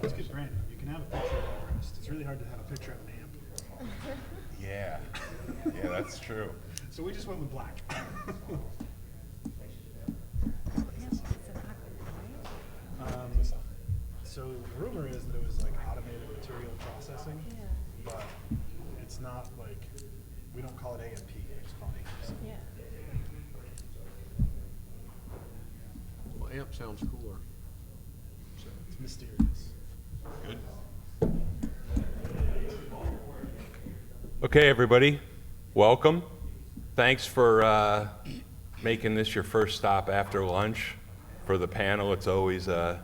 Let's get brand new. You can have a picture of Everest. It's really hard to have a picture of an amp. Yeah, yeah, that's true. So we just went with black. So the rumor is that it was like automated material processing, but it's not like, we don't call it AMP, we just call it AMP. Yeah. Well, amp sounds cooler. So it's mysterious. Good. Okay, everybody, welcome. Thanks for making this your first stop after lunch. For the panel, it's always a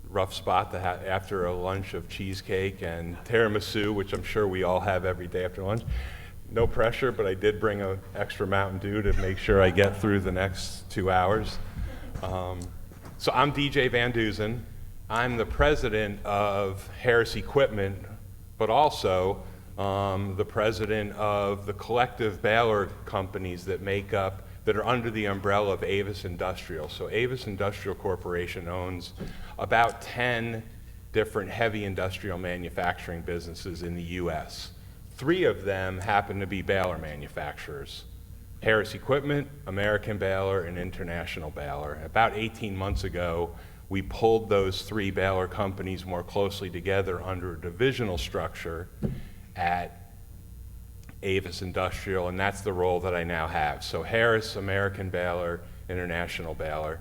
rough spot to have after a lunch of cheesecake and tiramisu, which I'm sure we all have every day after lunch. No pressure, but I did bring an extra Mountain Dew to make sure I get through the next 2 hours. So I'm DJ Van Duzen. I'm the president of Harris Equipment, but also the president of the collective baler companies that make up, that are under the umbrella of Avis Industrial. So Avis Industrial Corporation owns about 10 different heavy industrial manufacturing businesses in the US. 3 of them happen to be baler manufacturers: Harris Equipment, American Baler, and International Baler. About 18 months ago, we pulled those 3 baler companies more closely together under a divisional structure at Avis Industrial, and that's the role that I now have. So Harris, American Baler, International Baler.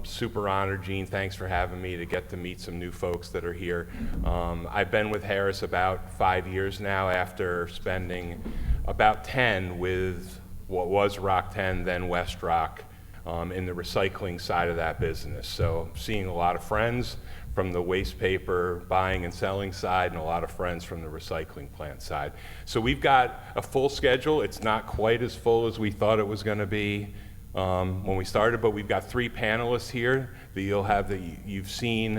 Super honored, Gene, thanks for having me to get to meet some new folks that are here. I've been with Harris about 5 years now, after spending about 10 with what was Rock 10, then West Rock, in the recycling side of that business. So seeing a lot of friends from the waste paper buying and selling side, and a lot of friends from the recycling plant side. So we've got a full schedule. It's not quite as full as we thought it was going to be when we started, but we've got 3 panelists here that you've seen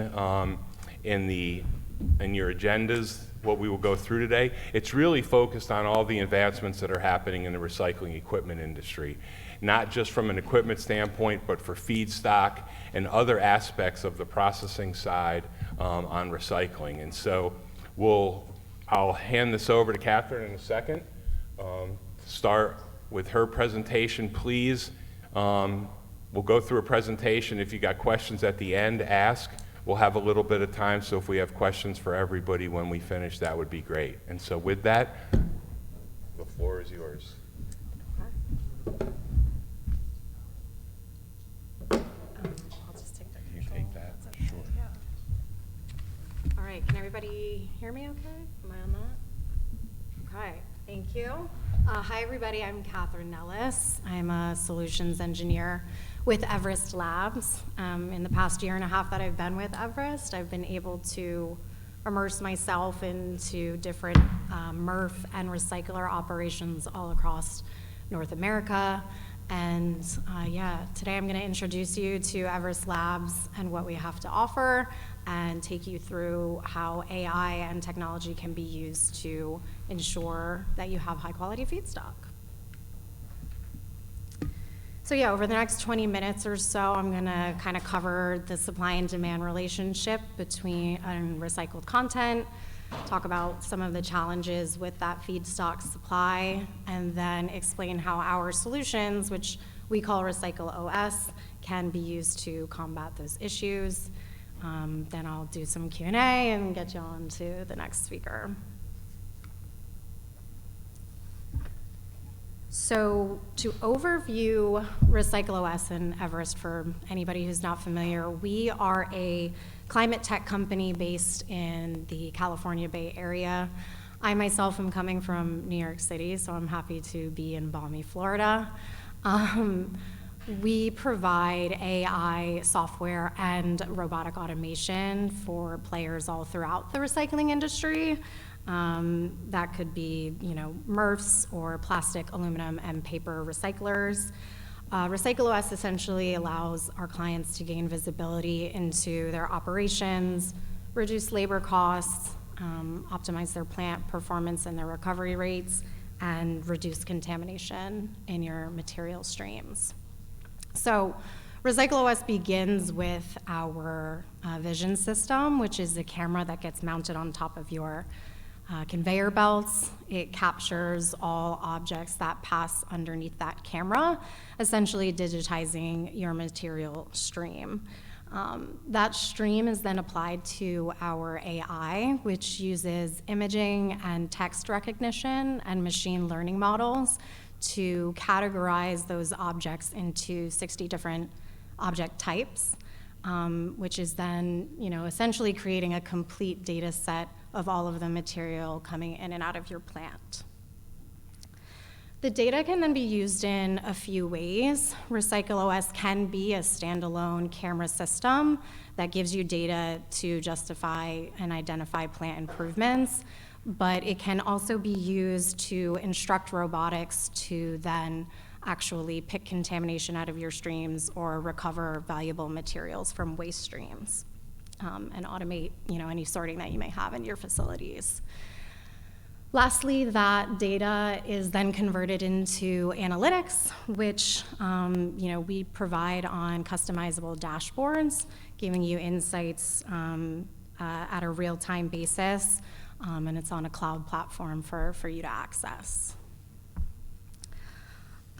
in your agendas, what we will go through today. It's really focused on all the advancements that are happening in the recycling equipment industry, not just from an equipment standpoint, but for feedstock and other aspects of the processing side on recycling. And so I'll hand this over to Katherine in a second. Start with her presentation, please. We'll go through a presentation. If you got questions at the end, ask. We'll have a little bit of time, so if we have questions for everybody when we finish, that would be great. And so with that, the floor is yours. I'll just take that. You take that, Okay. sure. Yeah. All right, can everybody hear me okay? Am I on that? Okay, thank you. Hi, everybody. I'm Katherine Nellis. I'm a solutions engineer with EverestLabs. In the past year and a half that I've been with Everest, I've been able to immerse myself into different MRF and recycler operations all across North America. And today I'm going to introduce you to EverestLabs and what we have to offer, and take you through how AI and technology can be used to ensure that you have high quality feedstock. So yeah, over the next 20 minutes or so, I'm going to kind of cover the supply and demand relationship between recycled content, talk about some of the challenges with that feedstock supply, and then explain how our solutions, which we call Recycle OS, can be used to combat those issues. Then I'll do some Q&A and get you on to the next speaker. So to overview Recycle OS and Everest, for anybody who's not familiar, we are a climate tech company based in the California Bay Area. I myself am coming from New York City, so I'm happy to be in balmy Florida. We provide AI software and robotic automation for players all throughout the recycling industry. That could be, MRFs or plastic, aluminum, and paper recyclers. Recycle OS essentially allows our clients to gain visibility into their operations, reduce labor costs, optimize their plant performance and their recovery rates, and reduce contamination in your material streams. So RecycleOS begins with our vision system, which is the camera that gets mounted on top of your conveyor belts. It captures all objects that pass underneath that camera, essentially digitizing your material stream. That stream is then applied to our AI, which uses imaging and text recognition and machine learning models to categorize those objects into 60 different object types, which is then, essentially creating a complete data set of all of the material coming in and out of your plant. The data can then be used in a few ways. RecycleOS can be a standalone camera system that gives you data to justify and identify plant improvements, but it can also be used to instruct robotics to then actually pick contamination out of your streams or recover valuable materials from waste streams, and automate, any sorting that you may have in your facilities. Lastly, that data is then converted into analytics, which we provide on customizable dashboards, giving you insights at a real-time basis, and it's on a cloud platform for you to access.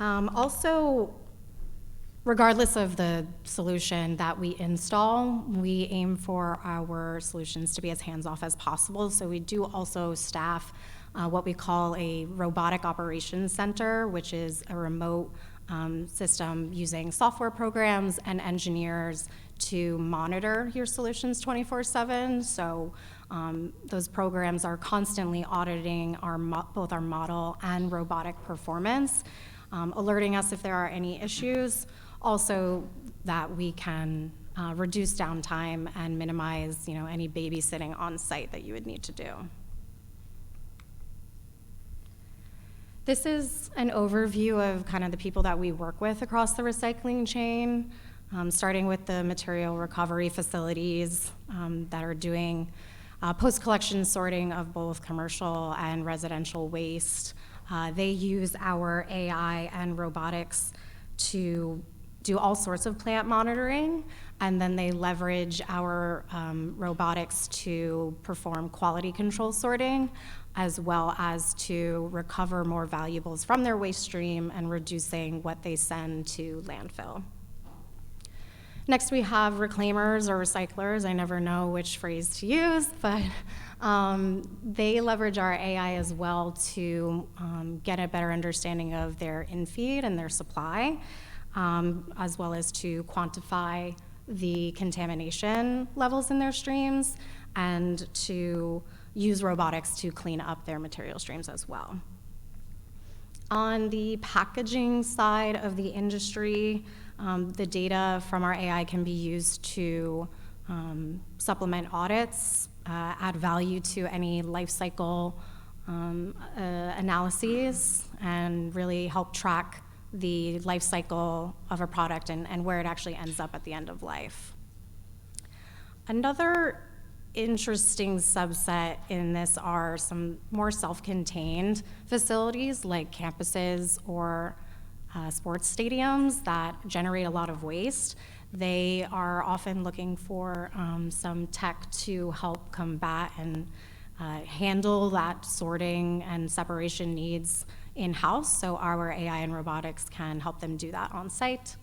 Also, regardless of the solution that we install, we aim for our solutions to be as hands-off as possible. So we do also staff what we call a robotic operations center, which is a remote system using software programs and engineers to monitor your solutions 24/7. So those programs are constantly auditing both our model and robotic performance, alerting us if there are any issues, also that we can reduce downtime and minimize any babysitting on site that you would need to do. This is an overview of kind of the people that we work with across the recycling chain, starting with the material recovery facilities that are doing post-collection sorting of both commercial and residential waste. They use our AI and robotics to do all sorts of plant monitoring, and then they leverage our robotics to perform quality control sorting, as well as to recover more valuables from their waste stream and reducing what they send to landfill. Next, we have reclaimers or recyclers. I never know which phrase to use, but they leverage our AI as well to get a better understanding of their in-feed and their supply, as well as to quantify the contamination levels in their streams and to use robotics to clean up their material streams as well. On the packaging side of the industry, the data from our AI can be used to supplement audits, add value to any life cycle analyses, and really help track the life cycle of a product and where it actually ends up at the end of life. Another interesting subset in this are some more self-contained facilities like campuses or sports stadiums that generate a lot of waste. They are often looking for some tech to help combat and handle that sorting and separation needs in-house, so our AI and robotics can help them do that on site.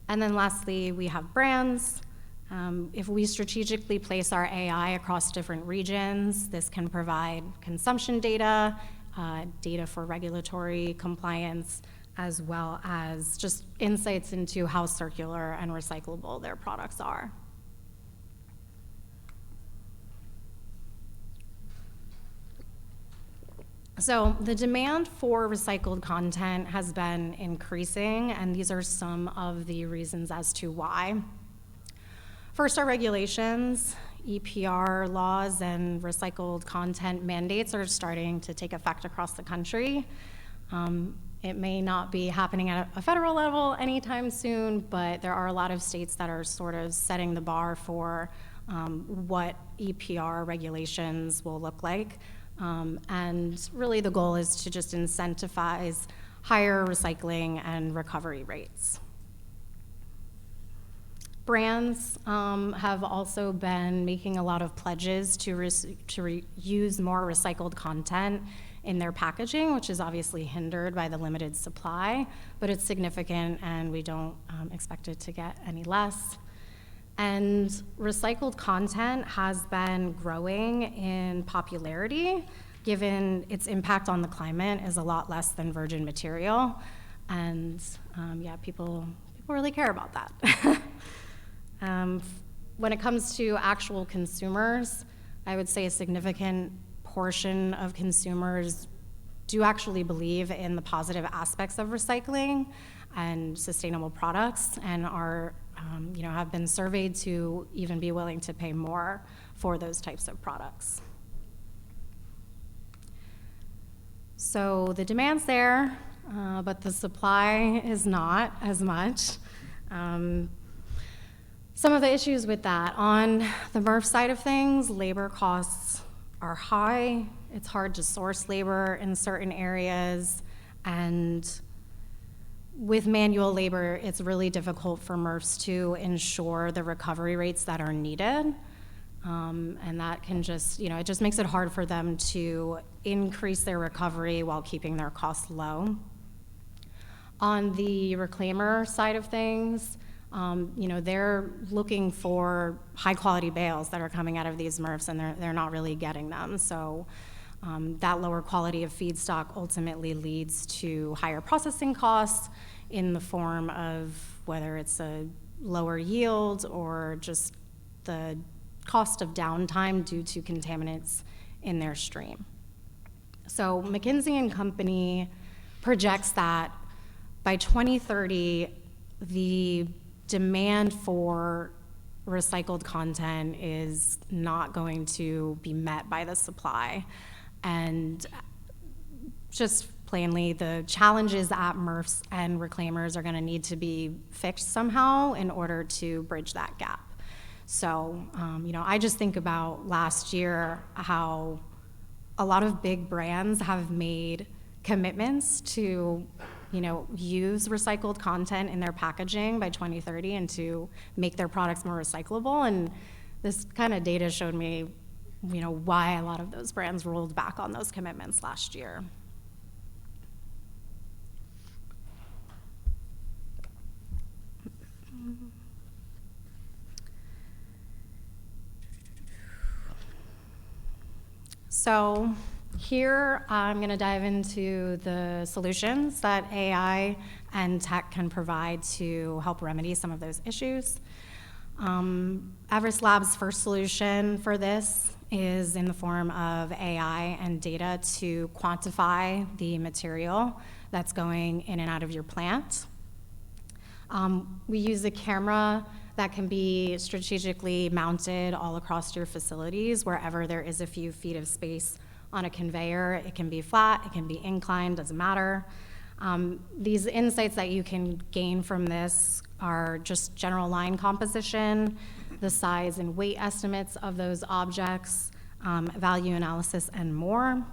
And then lastly, we have brands. If we strategically place our AI across different regions, this can provide consumption data, data for regulatory compliance, as well as just insights into how circular and recyclable their products are. So the demand for recycled content has been increasing, and these are some of the reasons as to why. First, our regulations, EPR laws, and recycled content mandates are starting to take effect across the country. It may not be happening at a federal level anytime soon, but there are a lot of states that are sort of setting the bar for what EPR regulations will look like. And really the goal is to just incentivize higher recycling and recovery rates. Brands have also been making a lot of pledges to use more recycled content in their packaging, which is obviously hindered by the limited supply, but it's significant and we don't expect it to get any less. And recycled content has been growing in popularity, given its impact on the climate is a lot less than virgin material. And yeah, people really care about that. When it comes to actual consumers, I would say a significant portion of consumers do actually believe in the positive aspects of recycling and sustainable products, and are, have been surveyed to even be willing to pay more for those types of products. So the demand's there, but the supply is not as much. Some of the issues with that, on the MRF side of things, labor costs are high. It's hard to source labor in certain areas, and with manual labor, it's really difficult for MRFs to ensure the recovery rates that are needed. And that can just, it just makes it hard for them to increase their recovery while keeping their costs low. On the reclaimer side of things, they're looking for high quality bales that are coming out of these MRFs, and they're not really getting them. So that lower quality of feedstock ultimately leads to higher processing costs in the form of whether it's a lower yield or just the cost of downtime due to contaminants in their stream. So McKinsey & Company projects that by 2030, the demand for recycled content is not going to be met by the supply. And just plainly, the challenges at MRFs and reclaimers are going to need to be fixed somehow in order to bridge that gap. So, I just think about last year how a lot of big brands have made commitments to, use recycled content in their packaging by 2030 and to make their products more recyclable. And this kind of data showed me, why a lot of those brands rolled back on those commitments last year. So here I'm going to dive into the solutions that AI and tech can provide to help remedy some of those issues. EverestLabs' first solution for this is in the form of AI and data to quantify the material that's going in and out of your plant. We use a camera that can be strategically mounted all across your facilities wherever there is a few feet of space on a conveyor. It can be flat, it can be inclined, doesn't matter. These insights that you can gain from this are just general line composition, the size and weight estimates of those objects, value analysis, and more.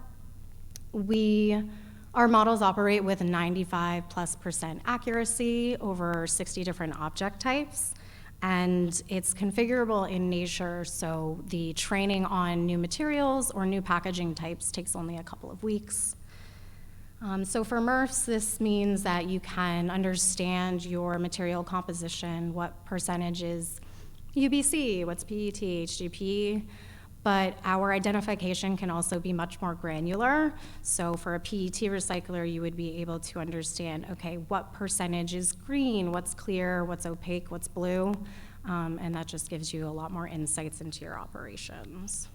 Our models operate with 95+% accuracy over 60 different object types, and it's configurable in nature, so the training on new materials or new packaging types takes only a couple of weeks. So for MRFs, this means that you can understand your material composition, what percentage is UBC, what's PET, HDPE, but our identification can also be much more granular. So for a PET recycler, you would be able to understand, okay, what percentage is green, what's clear, what's opaque, what's blue, and that just gives you a lot more insights into your operations.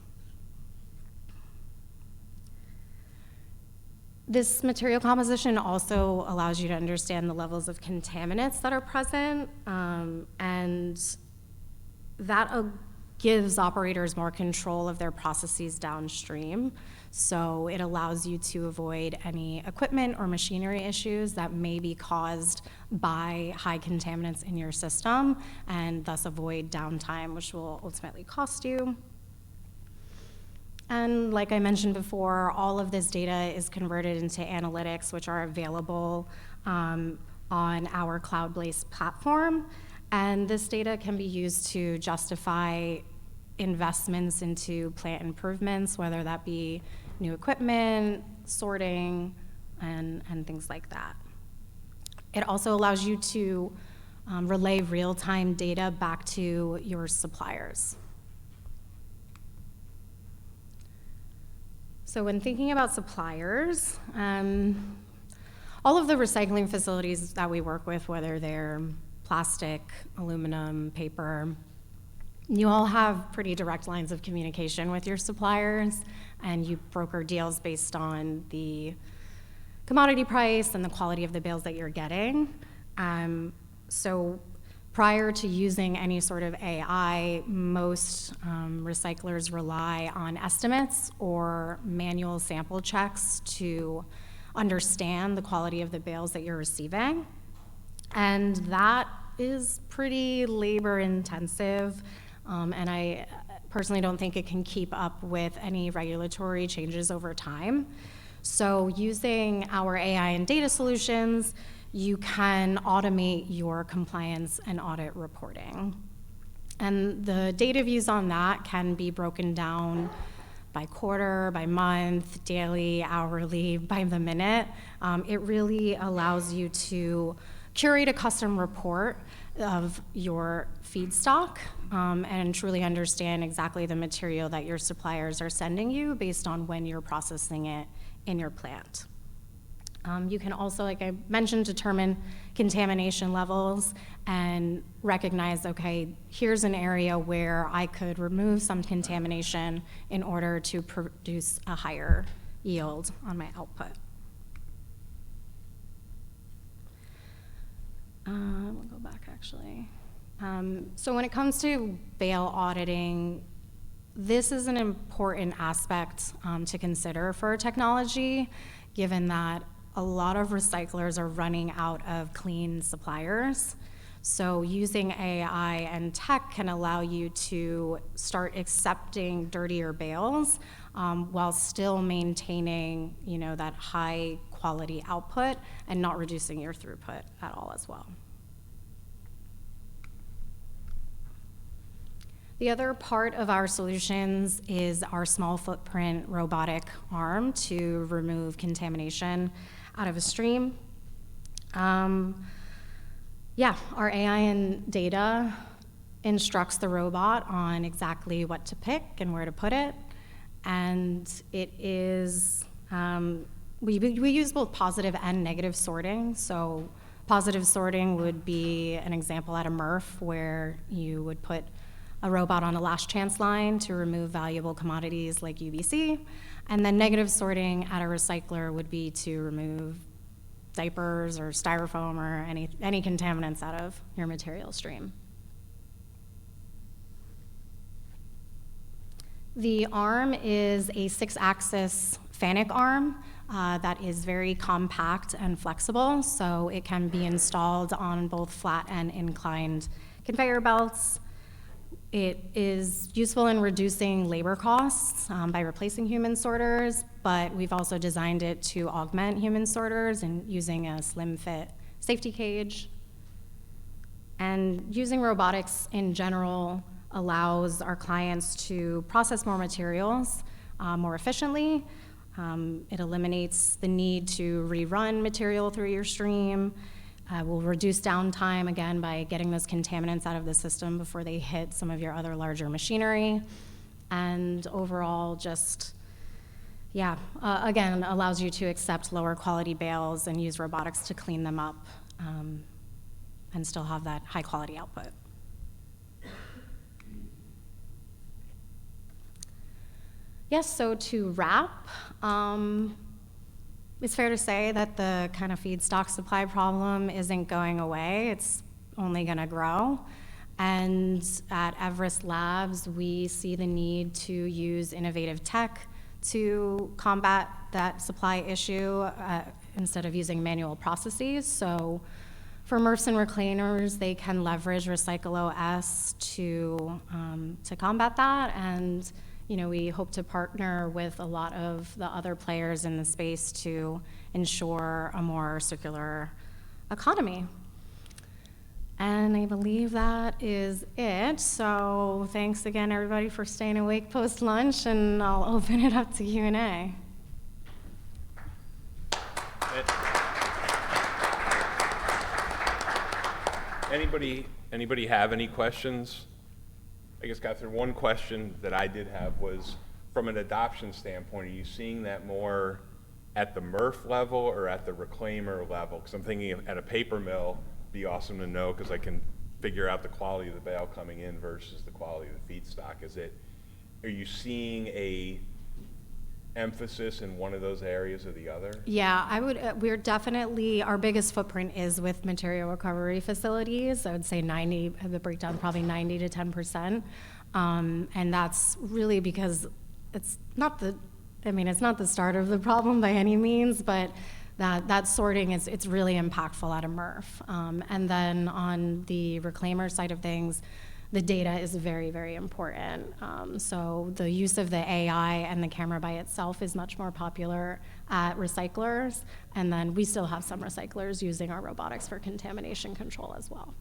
This material composition also allows you to understand the levels of contaminants that are present, and that gives operators more control of their processes downstream. So it allows you to avoid any equipment or machinery issues that may be caused by high contaminants in your system, and thus avoid downtime, which will ultimately cost you. And like I mentioned before, all of this data is converted into analytics, which are available on our cloud-based platform. And this data can be used to justify investments into plant improvements, whether that be new equipment, sorting, and things like that. It also allows you to relay real-time data back to your suppliers. So when thinking about suppliers, all of the recycling facilities that we work with, whether they're plastic, aluminum, paper, you all have pretty direct lines of communication with your suppliers, and you broker deals based on the commodity price and the quality of the bales that you're getting. So prior to using any sort of AI, most recyclers rely on estimates or manual sample checks to understand the quality of the bales that you're receiving. And that is pretty labor intensive, and I personally don't think it can keep up with any regulatory changes over time. So using our AI and data solutions, you can automate your compliance and audit reporting. And the data views on that can be broken down by quarter, by month, daily, hourly, by the minute. It really allows you to curate a custom report of your feedstock and truly understand exactly the material that your suppliers are sending you based on when you're processing it in your plant. You can also, like I mentioned, determine contamination levels and recognize, okay, here's an area where I could remove some contamination in order to produce a higher yield on my output. We'll go back actually. So when it comes to bale auditing, this is an important aspect to consider for technology, given that a lot of recyclers are running out of clean suppliers. So using AI and tech can allow you to start accepting dirtier bales while still maintaining, that high quality output and not reducing your throughput at all as well. The other part of our solutions is our small footprint robotic arm to remove contamination out of a stream. Our AI and data instructs the robot on exactly what to pick and where to put it. And it is, we use both positive and negative sorting. So positive sorting would be an example at a MRF where you would put a robot on a last chance line to remove valuable commodities like UBC. And then negative sorting at a recycler would be to remove diapers or styrofoam or any contaminants out of your material stream. The arm is a 6-axis FANUC arm that is very compact and flexible, so it can be installed on both flat and inclined conveyor belts. It is useful in reducing labor costs by replacing human sorters, but we've also designed it to augment human sorters and using a slim fit safety cage. And using robotics in general allows our clients to process more materials more efficiently. It eliminates the need to rerun material through your stream. Will reduce downtime, again, by getting those contaminants out of the system before they hit some of your other larger machinery. And overall, just, again, allows you to accept lower quality bales and use robotics to clean them up and still have that high quality output. Yes, so to wrap, it's fair to say that the kind of feedstock supply problem isn't going away. It's only going to grow. And at EverestLabs, we see the need to use innovative tech to combat that supply issue instead of using manual processes. So for MRFs and reclaimers, they can leverage RecycleOS to combat that. And we hope to partner with a lot of the other players in the space to ensure a more circular economy. And I believe that is it. So thanks again, everybody, for staying awake post-lunch, and I'll open it up to Q&A. Anybody have any questions? I guess, Katherine, one question that I did have was, from an adoption standpoint, are you seeing that more at the MRF level or at the reclaimer level? Because I'm thinking at a paper mill, it'd be awesome to know, because I can figure out the quality of the bale coming in versus the quality of the feedstock. Are you seeing a emphasis in one of those areas or the other? Yeah, I would, we're definitely, our biggest footprint is with material recovery facilities. I would say the breakdown probably 90 to 10%. And that's really because it's not it's not the start of the problem by any means, but that sorting it's really impactful at a MRF. And then on the reclaimer side of things, the data is very, very important. So the use of the AI and the camera by itself is much more popular at recyclers. And then we still have some recyclers using our robotics for contamination control as well.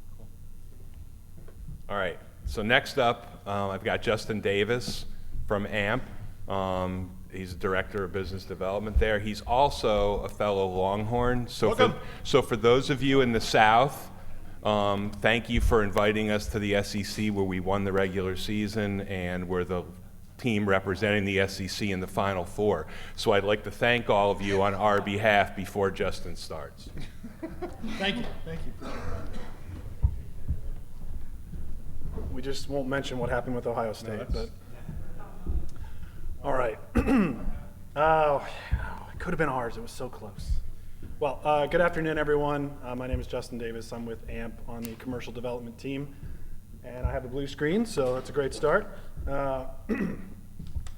All right, so next up, I've got Justin Davis from AMP. He's Director of Business Development there. He's also a fellow Longhorn. So for those of you in the South, thank you for inviting us to the SEC, where we won the regular season and we're the team representing the SEC in the Final Four. So I'd like to thank all of you on our behalf before Justin starts. Thank you. We just won't mention what happened with Ohio State, but all right. Oh, it could have been ours. It was so close. Well, good afternoon, everyone. My name is Justin Davis. I'm with AMP on the commercial development team, and I have a blue screen, so that's a great start. I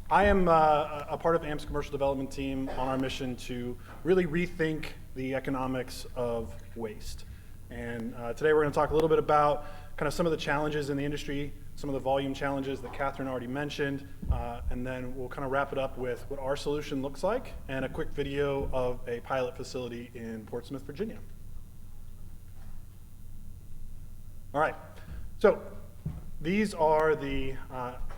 am a part of AMP's commercial development team on our mission to really rethink the economics of waste. And today we're going to talk a little bit about kind of some of the challenges in the industry, some of the volume challenges that Katherine already mentioned, and then we'll kind of wrap it up with what our solution looks like and a quick video of a pilot facility in Portsmouth, Virginia. All right, so these are the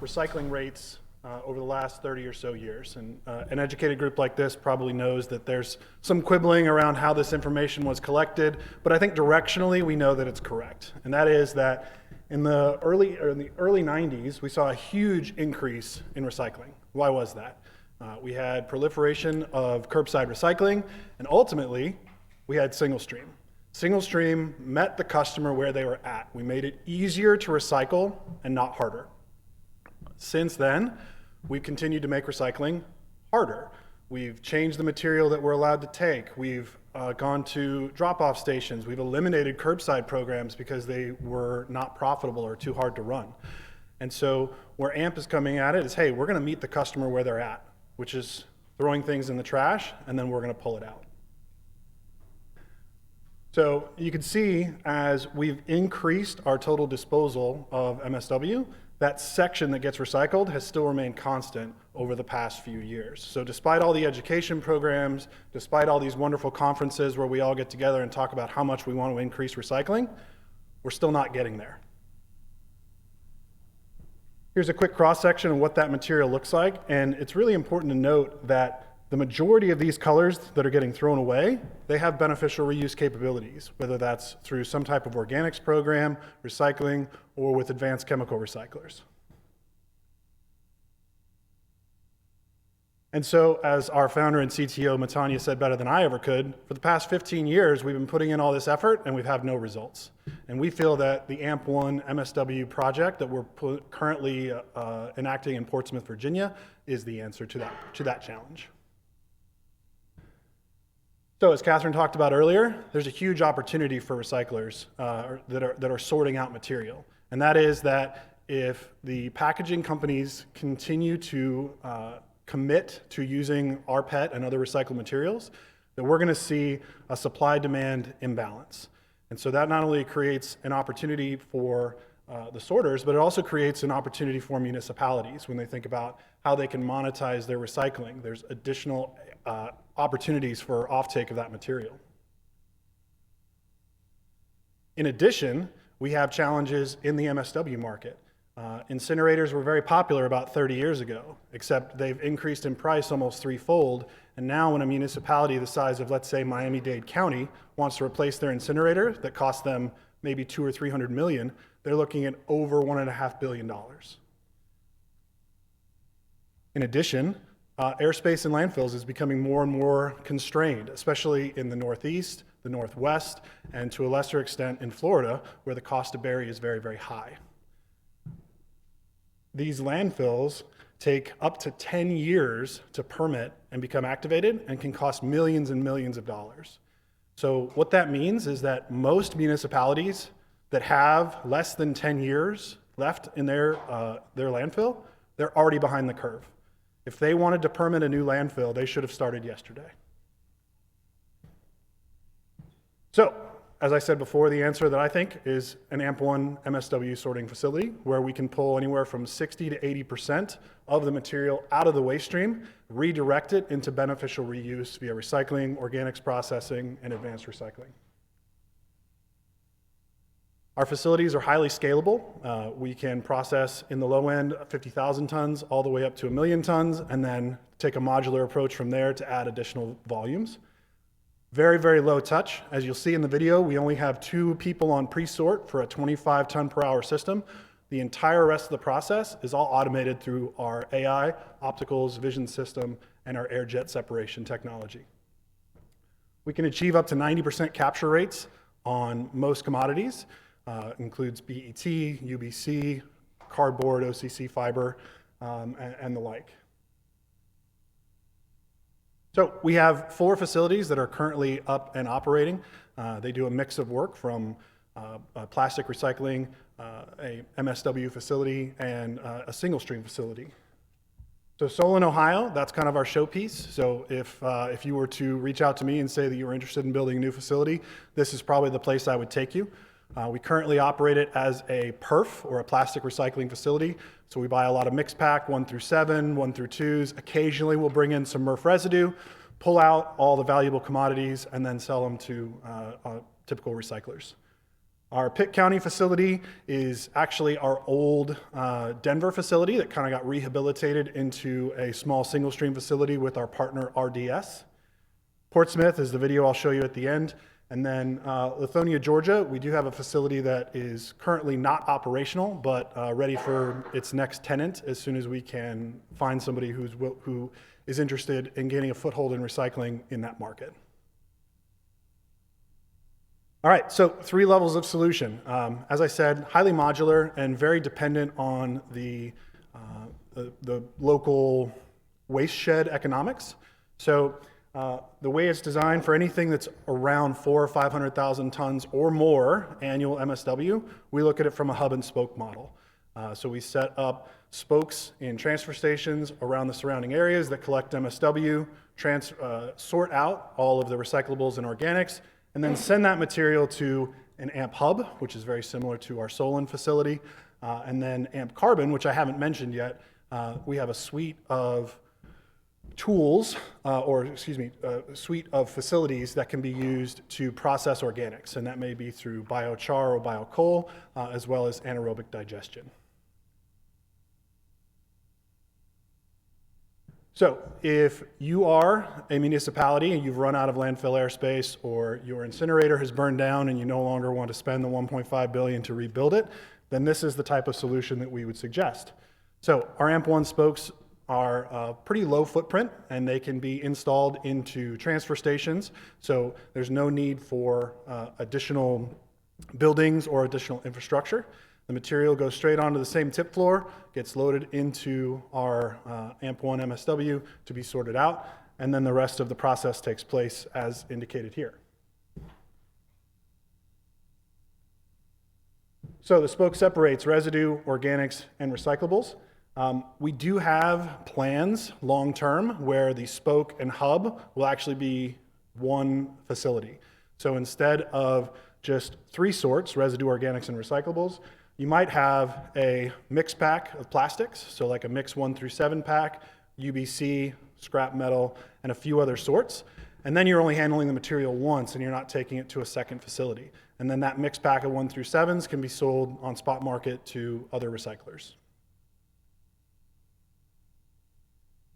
recycling rates over the last 30 or so years. And an educated group like this probably knows that there's some quibbling around how this information was collected, but I think directionally we know that it's correct. And that is that in the early 90s, we saw a huge increase in recycling. Why was that? We had proliferation of curbside recycling, and ultimately, we had single stream. Single stream met the customer where they were at. We made it easier to recycle and not harder. Since then, we've continued to make recycling harder. We've changed the material that we're allowed to take. We've gone to drop-off stations. We've eliminated curbside programs because they were not profitable or too hard to run. And so where AMP is coming at it is, hey, we're going to meet the customer where they're at, which is throwing things in the trash, and then we're going to pull it out. So you can see as we've increased our total disposal of MSW, that section that gets recycled has still remained constant over the past few years. So despite all the education programs, despite all these wonderful conferences where we all get together and talk about how much we want to increase recycling, we're still not getting there. Here's a quick cross-section of what that material looks like, and it's really important to note that the majority of these colors that are getting thrown away, they have beneficial reuse capabilities, whether that's through some type of organics program, recycling, or with advanced chemical recyclers. And so, as our founder and CTO, Matanya, said better than I ever could, for the past 15 years, we've been putting in all this effort and we've had no results. And we feel that the AMP1 MSW project that we're currently enacting in Portsmouth, Virginia, is the answer to that challenge. So as Katherine talked about earlier, there's a huge opportunity for recyclers that are sorting out material. And that is that if the packaging companies continue to commit to using rPET and other recycled materials, then we're going to see a supply-demand imbalance. And so that not only creates an opportunity for the sorters, but it also creates an opportunity for municipalities when they think about how they can monetize their recycling. There's additional opportunities for offtake of that material. In addition, we have challenges in the MSW market. Incinerators were very popular about 30 years ago, except they've increased in price almost threefold. And now when a municipality the size of, let's say, Miami-Dade County wants to replace their incinerator that costs them maybe 200 or 300 million, they're looking at over $1.5 billion. In addition, airspace in landfills is becoming more and more constrained, especially in the Northeast, the Northwest, and to a lesser extent in Florida, where the cost to bury is very, very high. These landfills take up to 10 years to permit and become activated and can cost millions and millions of dollars. So what that means is that most municipalities that have less than 10 years left in their landfill, they're already behind the curve. If they wanted to permit a new landfill, they should have started yesterday. So, as I said before, the answer that I think is an AMP1 MSW sorting facility where we can pull anywhere from 60 to 80% of the material out of the waste stream, redirect it into beneficial reuse via recycling, organics processing, and advanced recycling. Our facilities are highly scalable. We can process in the low end 50,000 tons all the way up to 1 million tons, and then take a modular approach from there to add additional volumes. Very, very low touch. As you'll see in the video, we only have 2 people on pre-sort for a 25 ton per hour system. The entire rest of the process is all automated through our AI, opticals, vision system, and our air jet separation technology. We can achieve up to 90% capture rates on most commodities. Includes BET, UBC, cardboard, OCC fiber, and the like. So we have 4 facilities that are currently up and operating. They do a mix of work from plastic recycling, a MSW facility, and a single stream facility. So Solon, Ohio, that's kind of our showpiece. So if you were to reach out to me and say that you were interested in building a new facility, this is probably the place I would take you. We currently operate it as a PERF, or a plastic recycling facility. So we buy a lot of mixed pack, 1 through 7, 1 through 2s. Occasionally we'll bring in some MRF residue, pull out all the valuable commodities, and then sell them to typical recyclers. Our Pitt County facility is actually our old Denver facility that kind of got rehabilitated into a small single stream facility with our partner RDS. Portsmouth is the video I'll show you at the end. And then Lithonia, Georgia, we do have a facility that is currently not operational, but ready for its next tenant as soon as we can find somebody who is interested in gaining a foothold in recycling in that market. All right, so 3 levels of solution. As I said, highly modular and very dependent on the local waste shed economics. So the way it's designed for anything that's around 400,000 or 500,000 tons or more annual MSW, we look at it from a hub and spoke model. So we set up spokes in transfer stations around the surrounding areas that collect MSW, sort out all of the recyclables and organics, and then send that material to an AMP hub, which is very similar to our Solon facility, and then AMP Carbon, which I haven't mentioned yet. We have a suite of tools, a suite of facilities that can be used to process organics, and that may be through biochar or biocoal, as well as anaerobic digestion. So if you are a municipality and you've run out of landfill airspace, or your incinerator has burned down and you no longer want to spend the $1.5 billion to rebuild it, then this is the type of solution that we would suggest. So our AMP1 spokes are pretty low footprint, and they can be installed into transfer stations. So there's no need for additional buildings or additional infrastructure. The material goes straight onto the same tip floor, gets loaded into our AMP1 MSW to be sorted out, and then the rest of the process takes place as indicated here. So the spoke separates residue, organics, and recyclables. We do have plans long-term where the spoke and hub will actually be one facility. So instead of just 3 sorts, residue, organics, and recyclables, you might have a mix pack of plastics, so like a mix 1 through 7 pack, UBC, scrap metal, and a few other sorts. And then you're only handling the material once and you're not taking it to a second facility. And then that mixed pack of 1 through 7s can be sold on spot market to other recyclers.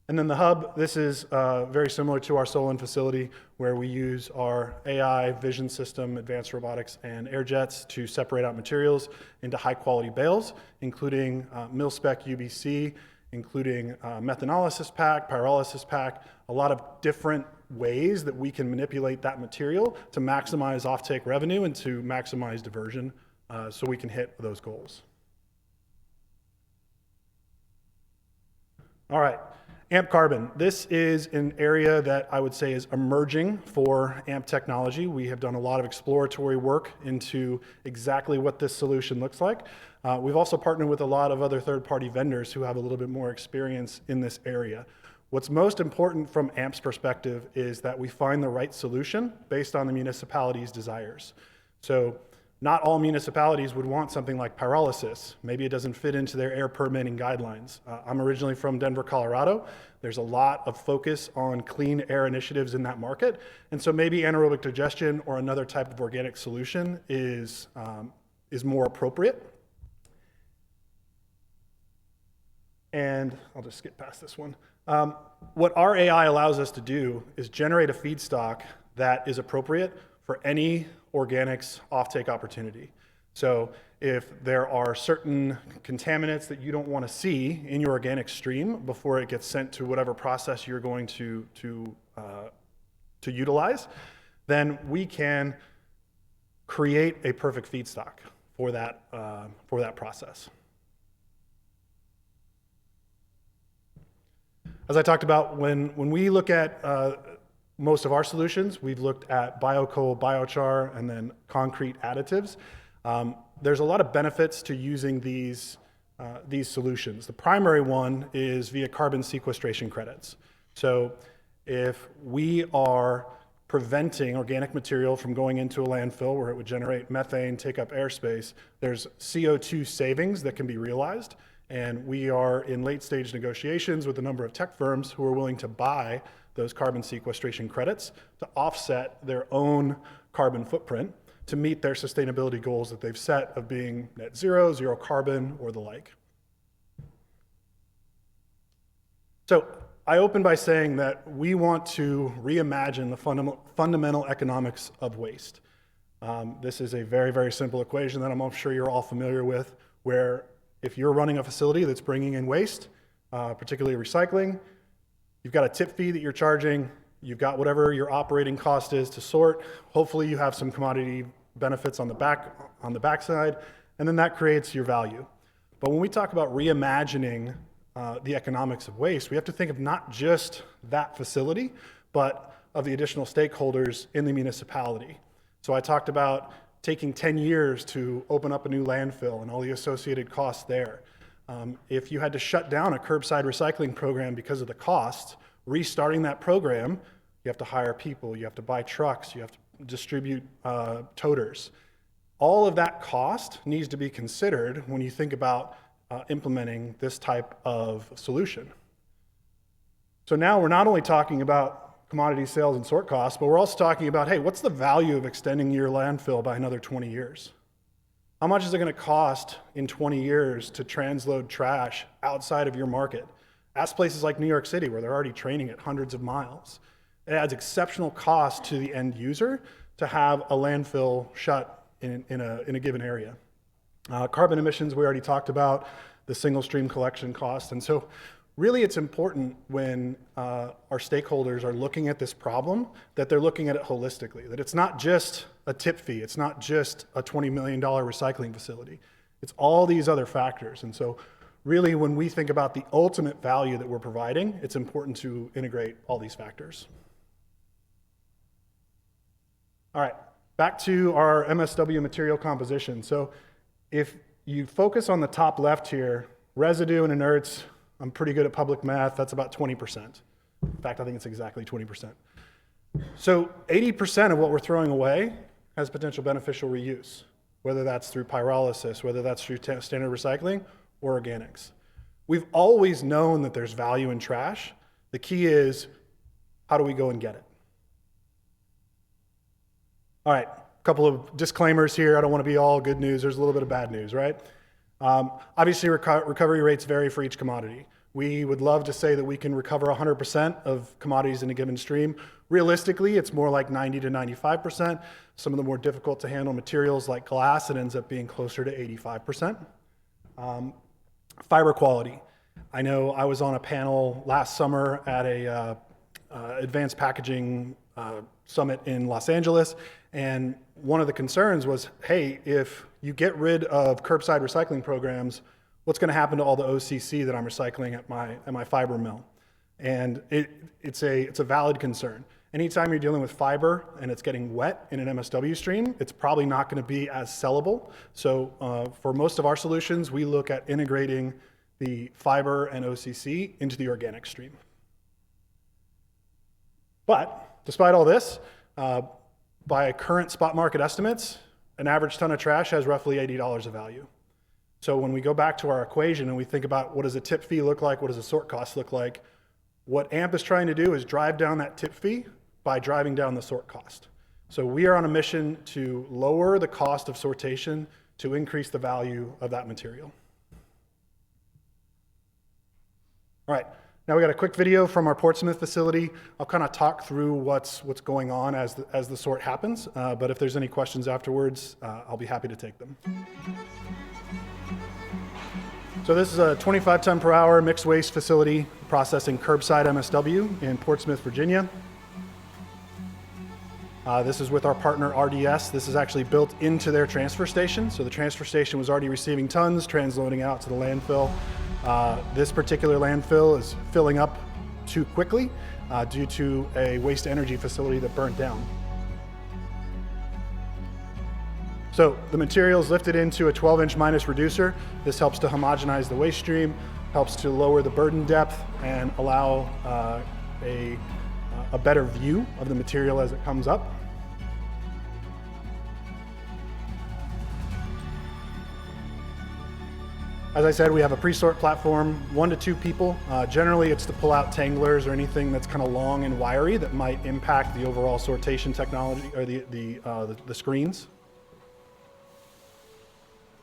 And then the hub, this is very similar to our Solon facility where we use our AI vision system, advanced robotics, and air jets to separate out materials into high quality bales, including mil-spec UBC, including methanolysis pack, pyrolysis pack, a lot of different ways that we can manipulate that material to maximize offtake revenue and to maximize diversion so we can hit those goals. All right. AMP carbon. This is an area that I would say is emerging for AMP technology. We have done a lot of exploratory work into exactly what this solution looks like. We've also partnered with a lot of other third-party vendors who have a little bit more experience in this area. What's most important from AMP's perspective is that we find the right solution based on the municipality's desires. So not all municipalities would want something like pyrolysis. Maybe it doesn't fit into their air permitting guidelines. I'm originally from Denver, Colorado. There's a lot of focus on clean air initiatives in that market. And so maybe anaerobic digestion or another type of organic solution is more appropriate. And I'll just skip past this one. What our AI allows us to do is generate a feedstock that is appropriate for any organics offtake opportunity. So if there are certain contaminants that you don't want to see in your organic stream before it gets sent to whatever process you're going to utilize, then we can create a perfect feedstock for that process. As I talked about, when we look at most of our solutions, we've looked at biocoal, biochar, and then concrete additives. There's a lot of benefits to using these solutions. The primary one is via carbon sequestration credits. So if we are preventing organic material from going into a landfill where it would generate methane, take up airspace, there's CO2 savings that can be realized. And we are in late stage negotiations with a number of tech firms who are willing to buy those carbon sequestration credits to offset their own carbon footprint to meet their sustainability goals that they've set of being net zero, zero carbon, or the like. So I open by saying that we want to reimagine the fundamental economics of waste. This is a very, very simple equation that I'm sure you're all familiar with, where if you're running a facility that's bringing in waste, particularly recycling, you've got a tip fee that you're charging, you've got whatever your operating cost is to sort, hopefully you have some commodity benefits on the backside, and then that creates your value. But when we talk about reimagining the economics of waste, we have to think of not just that facility, but of the additional stakeholders in the municipality. So I talked about taking 10 years to open up a new landfill and all the associated costs there. If you had to shut down a curbside recycling program because of the cost, restarting that program, you have to hire people, you have to buy trucks, you have to distribute toters. All of that cost needs to be considered when you think about implementing this type of solution. So now we're not only talking about commodity sales and sort costs, but we're also talking about, hey, what's the value of extending your landfill by another 20 years? How much is it going to cost in 20 years to transload trash outside of your market? Ask places like New York City, where they're already training at hundreds of miles. It adds exceptional cost to the end user to have a landfill shut in a given area. Carbon emissions, we already talked about, the single stream collection cost. And so really it's important when our stakeholders are looking at this problem that they're looking at it holistically, that it's not just a tip fee, it's not just a $20 million recycling facility, it's all these other factors. And so really when we think about the ultimate value that we're providing, it's important to integrate all these factors. All right, back to our MSW material composition. So if you focus on the top left here, residue and inerts, I'm pretty good at public math, that's about 20%. In fact, I think it's exactly 20%. So 80% of what we're throwing away has potential beneficial reuse, whether that's through pyrolysis, whether that's through standard recycling or organics. We've always known that there's value in trash. The key is, how do we go and get it? All right, a couple of disclaimers here. I don't want to be all good news. There's a little bit of bad news, right? Obviously, recovery rates vary for each commodity. We would love to say that we can recover 100% of commodities in a given stream. Realistically, it's more like 90 to 95%. Some of the more difficult to handle materials like glass, it ends up being closer to 85%. Fiber quality. I know I was on a panel last summer at a advanced packaging summit in Los Angeles, and one of the concerns was, hey, if you get rid of curbside recycling programs, what's going to happen to all the OCC that I'm recycling at my fiber mill? And it's a valid concern. Anytime you're dealing with fiber and it's getting wet in an MSW stream, it's probably not going to be as sellable. So for most of our solutions, we look at integrating the fiber and OCC into the organic stream. But despite all this, by current spot market estimates, an average ton of trash has roughly $80 of value. So when we go back to our equation and we think about what does a tip fee look like, what does a sort cost look like, what AMP is trying to do is drive down that tip fee by driving down the sort cost. So we are on a mission to lower the cost of sortation to increase the value of that material. All right, now we got a quick video from our Portsmouth facility. I'll kind of talk through what's going on as the sort happens, but if there's any questions afterwards, I'll be happy to take them. So this is a 25 ton per hour mixed waste facility processing curbside MSW in Portsmouth, Virginia. This is with our partner RDS. This is actually built into their transfer station. So the transfer station was already receiving tons, transloading out to the landfill. This particular landfill is filling up too quickly due to a waste energy facility that burnt down. So the material is lifted into a 12-inch minus reducer. This helps to homogenize the waste stream, helps to lower the burden depth, and allow a better view of the material as it comes up. As I said, we have a pre-sort platform, 1 to 2 people. Generally, it's to pull out tanglers or anything that's kind of long and wiry that might impact the overall sortation technology or the screens.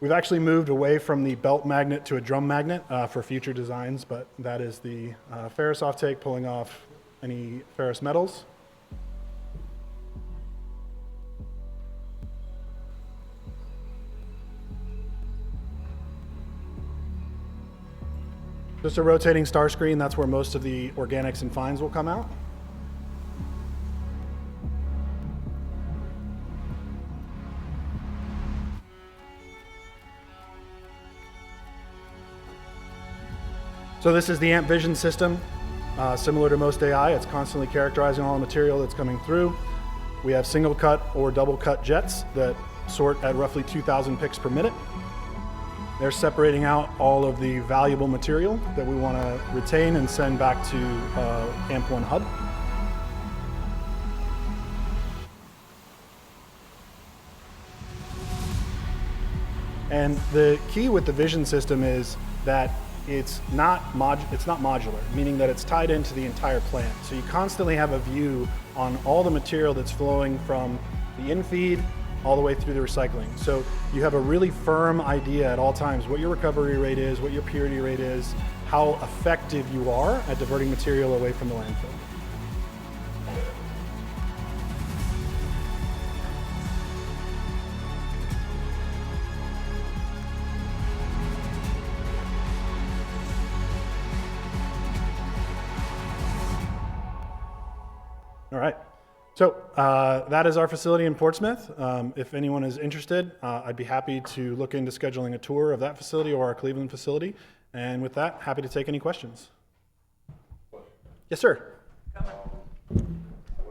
We've actually moved away from the belt magnet to a drum magnet for future designs, but that is the ferrous offtake pulling off any ferrous metals. Just a rotating star screen, that's where most of the organics and fines will come out. So this is the AMP Vision system. Similar to most AI, it's constantly characterizing all the material that's coming through. We have single cut or double cut jets that sort at roughly 2,000 picks per minute. They're separating out all of the valuable material that we want to retain and send back to AMP1 hub. And the key with the vision system is that it's not modular, meaning that it's tied into the entire plant. So you constantly have a view on all the material that's flowing from the in-feed all the way through the recycling. So you have a really firm idea at all times what your recovery rate is, what your purity rate is, how effective you are at diverting material away from the landfill. All right. So that is our facility in Portsmouth. If anyone is interested, I'd be happy to look into scheduling a tour of that facility or our Cleveland facility. And with that, happy to take any questions. Yes, sir. What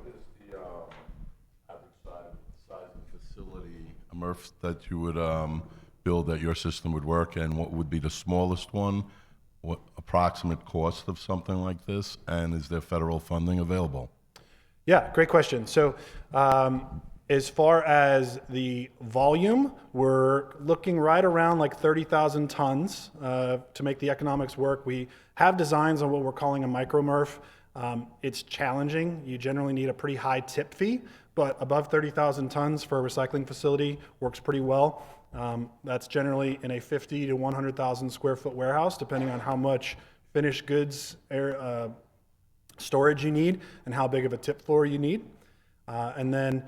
is the average size of the facility, MRF, that you would build that your system would work, and what would be the smallest one? What approximate cost of something like this, and is there federal funding available? Yeah, great question. So As far as the volume, we're looking right around like 30,000 tons to make the economics work. We have designs on what we're calling a micro-MRF. It's challenging. You generally need a pretty high tip fee, but above 30,000 tons for a recycling facility works pretty well. That's generally in a 50 to 100,000 square foot warehouse, depending on how much finished goods storage you need and how big of a tip floor you need. And then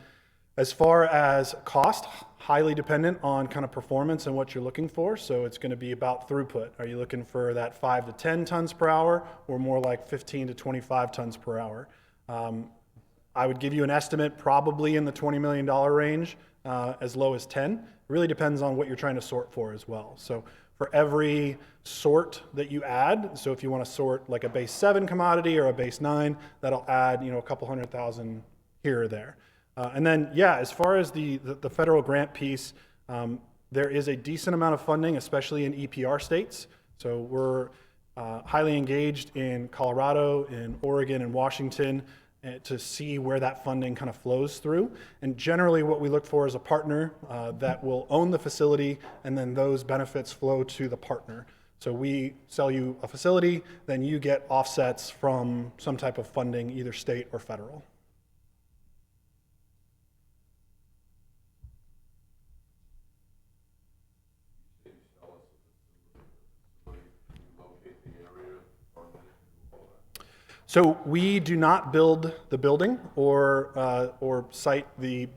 as far as cost, highly dependent on kind of performance and what you're looking for. So it's going to be about throughput. Are you looking for that 5 to 10 tons per hour or more like 15 to 25 tons per hour? I would give you an estimate probably in the $20 million range, as low as 10. It really depends on what you're trying to sort for as well. So for every sort that you add, so if you want to sort like a base 7 commodity or a base 9, that'll add, a couple $100,000 here or there. And then, yeah, as far as the federal grant piece, there is a decent amount of funding, especially in EPR states. So we're highly engaged in Colorado, in Oregon, and Washington to see where that funding kind of flows through. And generally what we look for is a partner that will own the facility, and then those benefits flow to the partner. So we sell you a facility, then you get offsets from some type of funding, either state or federal. So we do not build the building or site the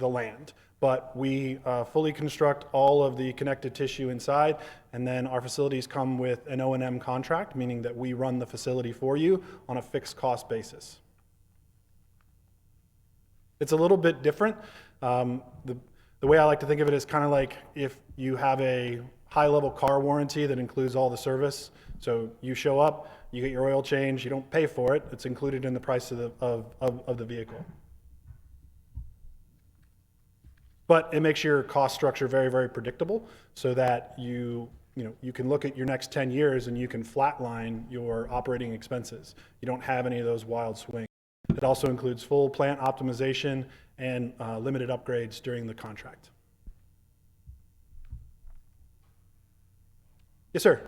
land, but we fully construct all of the connective tissue inside, and then our facilities come with an O&M contract, meaning that we run the facility for you on a fixed cost basis. It's a little bit different. The way I like to think of it is kind of like if you have a high-level car warranty that includes all the service. So you show up, you get your oil change, you don't pay for it, it's included in the price of the vehicle. But it makes your cost structure very, very predictable so that you can look at your next 10 years and you can flatline your operating expenses. You don't have any of those wild swings. It also includes full plant optimization and limited upgrades during the contract. Yes, sir.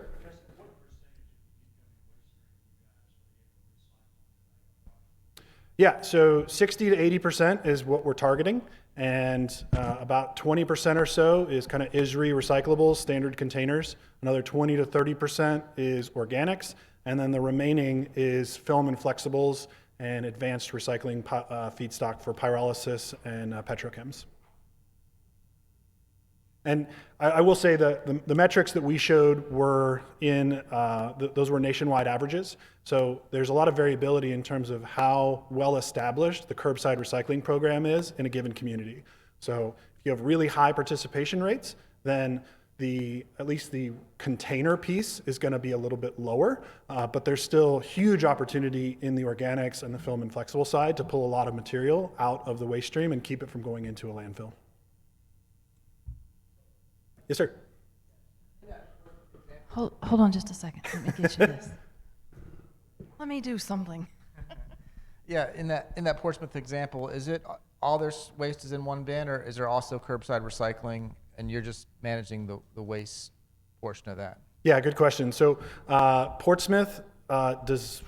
Yeah, so 60 to 80% is what we're targeting, and about 20% or so is kind of ISRI recyclables, standard containers. Another 20 to 30% is organics, and then the remaining is film and flexibles and advanced recycling feedstock for pyrolysis and petrochems. And I will say that the metrics that we showed were those were nationwide averages. So there's a lot of variability in terms of how well established the curbside recycling program is in a given community. So if you have really high participation rates, then at least the container piece is going to be a little bit lower, but there's still huge opportunity in the organics and the film and flexible side to pull a lot of material out of the waste stream and keep it from going into a landfill. Yes, sir. Hold on just a second. Let me get you this. Let me do something. Yeah, in that Portsmouth example, is it all their waste is in one bin, or is there also curbside recycling, and you're just managing the waste portion of that? Yeah, good question. So Portsmouth does.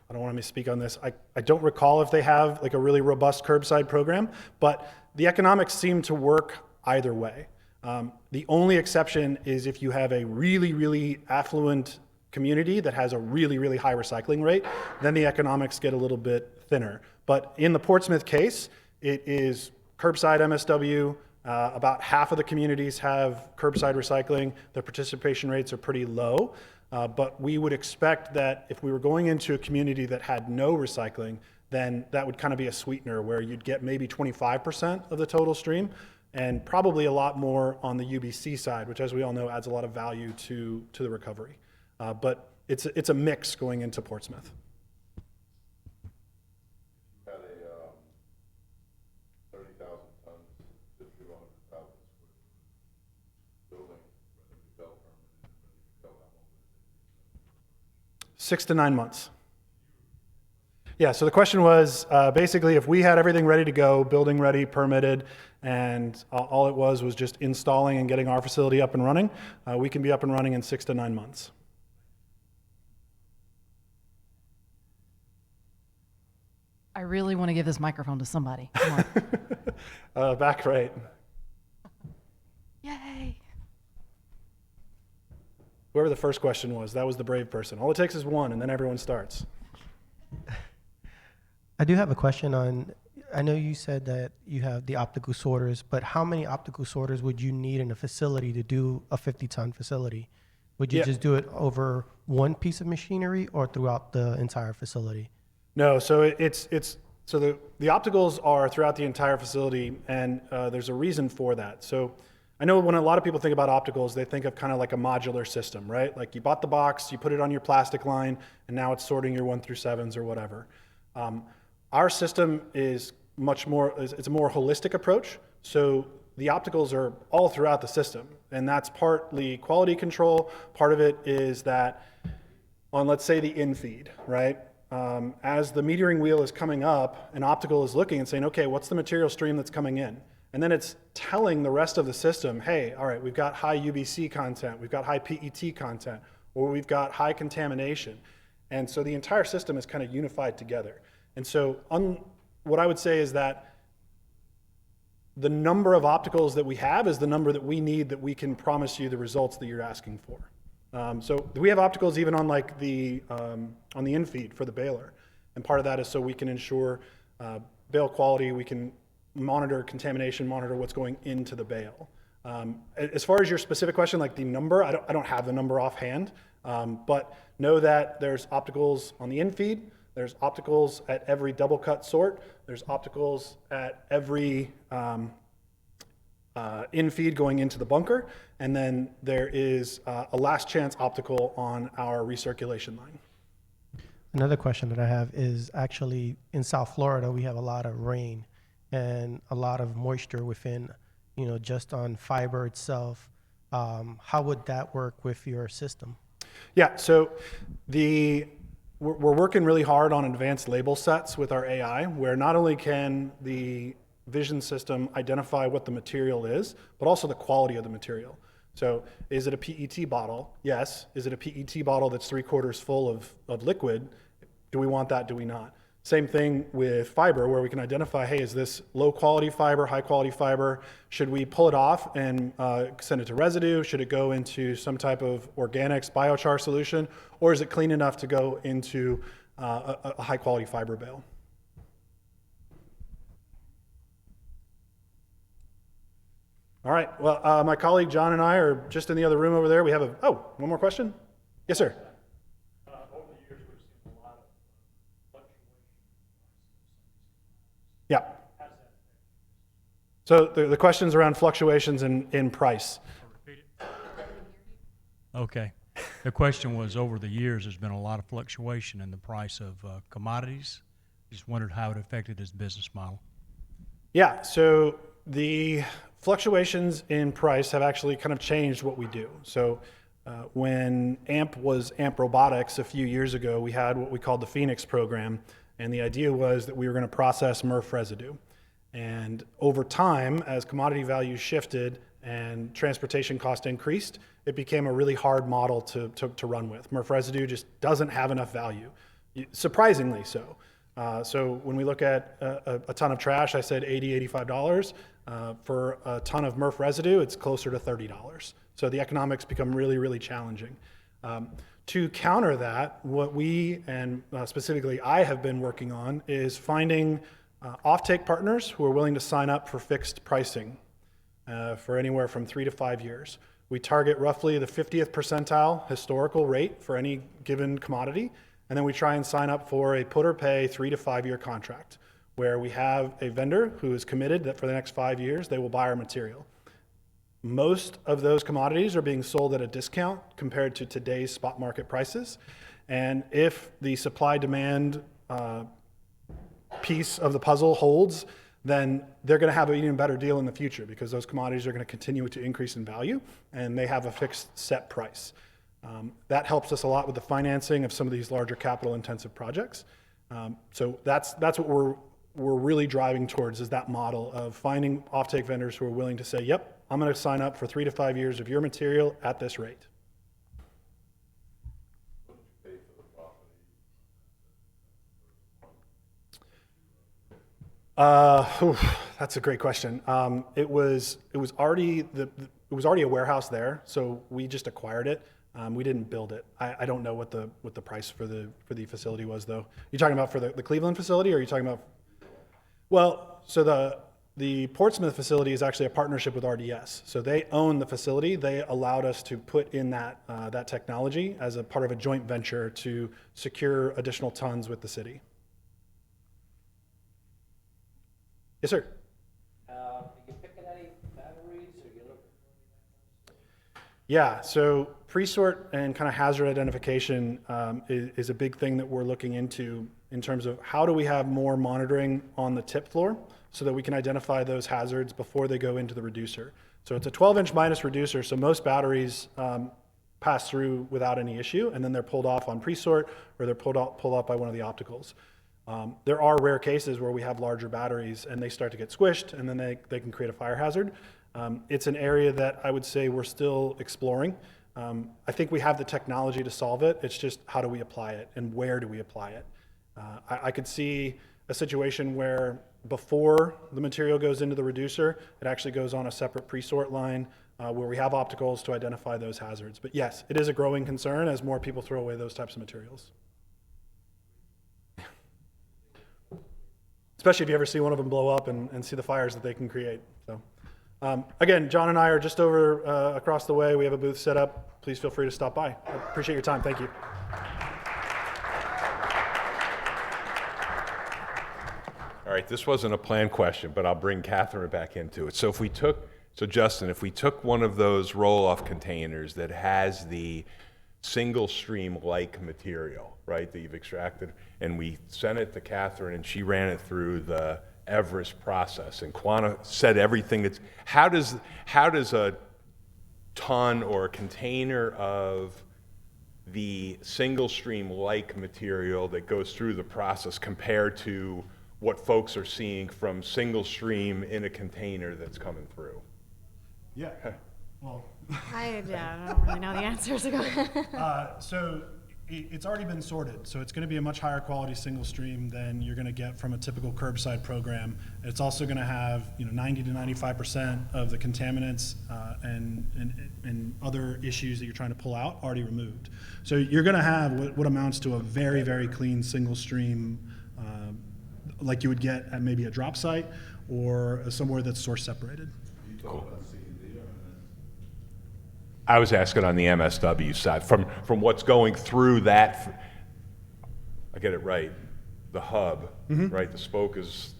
I don't want to misspeak on this. I don't recall if they have like a really robust curbside program, but the economics seem to work either way. The only exception is if you have a really, really affluent community that has a really, really high recycling rate, then the economics get a little bit thinner. But in the Portsmouth case, it is curbside MSW. About half of the communities have curbside recycling. The participation rates are pretty low. But we would expect that if we were going into a community that had no recycling, then that would kind of be a sweetener where you'd get maybe 25% of the total stream, and probably a lot more on the UBC side, which, as we all know, adds a lot of value to the recovery. But it's a mix going into Portsmouth. You had a 30,000 tons, 1,500,000 square foot building ready to go, permitted and ready to go. How long would it take? 6 to 9 months. Yeah, so the question was basically if we had everything ready to go, building ready, permitted, and all it was just installing and getting our facility up and running, we can be up and running in 6 to 9 months. I really want to give this microphone to somebody. Come on. Back right. Yay. Whoever the first question was, that was the brave person. All it takes is one, and then everyone starts. I do have a question on, I know you said that you have the optical sorters, but how many optical sorters would you need in a facility to do a 50-ton facility? Would you Yeah. just do it over one piece of machinery or throughout the entire facility? No, so so the opticals are throughout the entire facility, and there's a reason for that. So I know when a lot of people think about opticals, they think of kind of like a modular system, right? Like you bought the box, you put it on your plastic line, and now it's sorting your 1 through 7s or whatever. Our system is it's a more holistic approach. So the opticals are all throughout the system, and that's partly quality control. Part of it is that on, let's say, the in-feed, right? As the metering wheel is coming up, an optical is looking and saying, okay, what's the material stream that's coming in? And then it's telling the rest of the system, hey, all right, we've got high UBC content, we've got high PET content, or we've got high contamination. And so the entire system is kind of unified together. And so what I would say is that the number of opticals that we have is the number that we need that we can promise you the results that you're asking for. So we have opticals even on like on the in-feed for the baler. And part of that is so we can ensure bale quality, we can monitor contamination, monitor what's going into the bale. As far as your specific question, like the number, I don't have the number offhand, but know that there's opticals on the in-feed, there's opticals at every double cut sort, there's opticals at every in-feed going into the bunker, and then there is a last chance optical on our recirculation line. Another question that I have is actually in South Florida, we have a lot of rain and a lot of moisture within, just on fiber itself. How would that work with your system? Yeah, so we're working really hard on advanced label sets with our AI, where not only can the vision system identify what the material is, but also the quality of the material. So is it a PET bottle? Yes. Is it a PET bottle that's 3/4 full of liquid? Do we want that? Do we not? Same thing with fiber, where we can identify, hey, is this low quality fiber, high quality fiber? Should we pull it off and send it to residue? Should it go into some type of organics biochar solution? Or is it clean enough to go into a high quality fiber bale? All right, well, my colleague John and I are just in the other room over there. We have one more question? Yes, sir. Yeah. So the question's around fluctuations in price. Okay. The question was, over the years, there's been a lot of fluctuation in the price of commodities. Just wondered how it affected his business model. Yeah, so the fluctuations in price have actually kind of changed what we do. So when AMP was AMP Robotics a few years ago, we had what we called the Phoenix program. And the idea was that we were going to process MRF residue. And over time, as commodity values shifted and transportation cost increased, it became a really hard model to run with. MRF residue just doesn't have enough value, surprisingly so. So when we look at a ton of trash, I said $80, $85. For a ton of MRF residue, it's closer to $30. So the economics become really, really challenging. To counter that, what we, and specifically I have been working on, is finding offtake partners who are willing to sign up for fixed pricing for anywhere from 3 to 5 years. We target roughly the 50th percentile historical rate for any given commodity, and then we try and sign up for a put or pay 3 to 5 year contract, where we have a vendor who is committed that for the next 5 years they will buy our material. Most of those commodities are being sold at a discount compared to today's spot market prices. And if the supply-demand piece of the puzzle holds, then they're going to have an even better deal in the future because those commodities are going to continue to increase in value and they have a fixed set price. That helps us a lot with the financing of some of these larger capital-intensive projects. So that's what we're really driving towards, is that model of finding offtake vendors who are willing to say, yep, I'm going to sign up for 3 to 5 years of your material at this rate. That's a great question. It was already a warehouse there, so we just acquired it. We didn't build it. I don't know what the price for the facility was, though. You talking about for the Cleveland facility, or are you talking about? Well, so the Portsmouth facility is actually a partnership with RDS. So they own the facility. They allowed us to put in that technology as a part of a joint venture to secure additional tons with the city. Yes, sir. Are you picking any batteries, or you look? Yeah, so pre-sort and kind of hazard identification is a big thing that we're looking into in terms of how do we have more monitoring on the tip floor so that we can identify those hazards before they go into the reducer. So it's a 12-inch minus reducer, so most batteries pass through without any issue, and then they're pulled off on pre-sort, or they're pulled off by one of the opticals. There are rare cases where we have larger batteries and they start to get squished, and then they can create a fire hazard. It's an area that I would say we're still exploring. I think we have the technology to solve it. It's just how do we apply it and where do we apply it? I could see a situation where before the material goes into the reducer, it actually goes on a separate pre-sort line where we have opticals to identify those hazards. But yes, it is a growing concern as more people throw away those types of materials. Especially if you ever see one of them blow up and see the fires that they can create. So, again, John and I are just over across the way. We have a booth set up. Please feel free to stop by. I appreciate your time. Thank you. All right, this wasn't a planned question, but I'll bring Katherine back into it. So Justin, if we took one of those roll-off containers that has the single stream like material, right, that you've extracted, and we sent it to Katherine and she ran it through the Everest process and said everything that's, how does a ton or a container of the single stream like material that goes through the process compare to what folks are seeing from single stream in a container that's coming through? Yeah. Well, I don't really know the answers. so it's already been sorted. So it's going to be a much higher quality single stream than you're going to get from a typical curbside program. It's also going to have 90 to 95% of the contaminants and other issues that you're trying to pull out already removed. So you're going to have what amounts to a very, very clean single stream, like you would get at maybe a drop site or somewhere that's source separated. Cool. I was asking on the MSW side, from what's going through that, I get it right, the hub, right? The spoke is,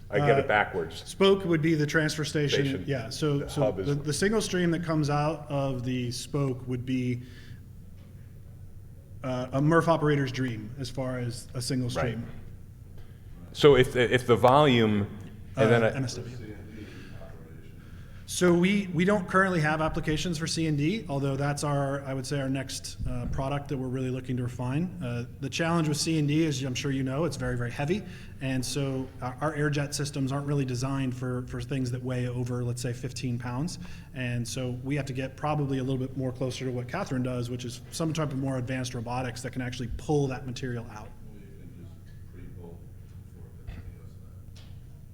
I get it backwards. Spoke would be the transfer station. Station. Yeah, so hub is- the single stream that comes out of the spoke would be a MRF operator's dream as far as a single stream. Right. So if the volume, and then MSW. So we don't currently have applications for C&D, although that's I would say our next product that we're really looking to refine. The challenge with C&D, as I'm sure you know, it's very, very heavy. And so our air jet systems aren't really designed for things that weigh over, let's say, 15 pounds. And so we have to get probably a little bit more closer to what Katherine does, which is some type of more advanced robotics that can actually pull that material out.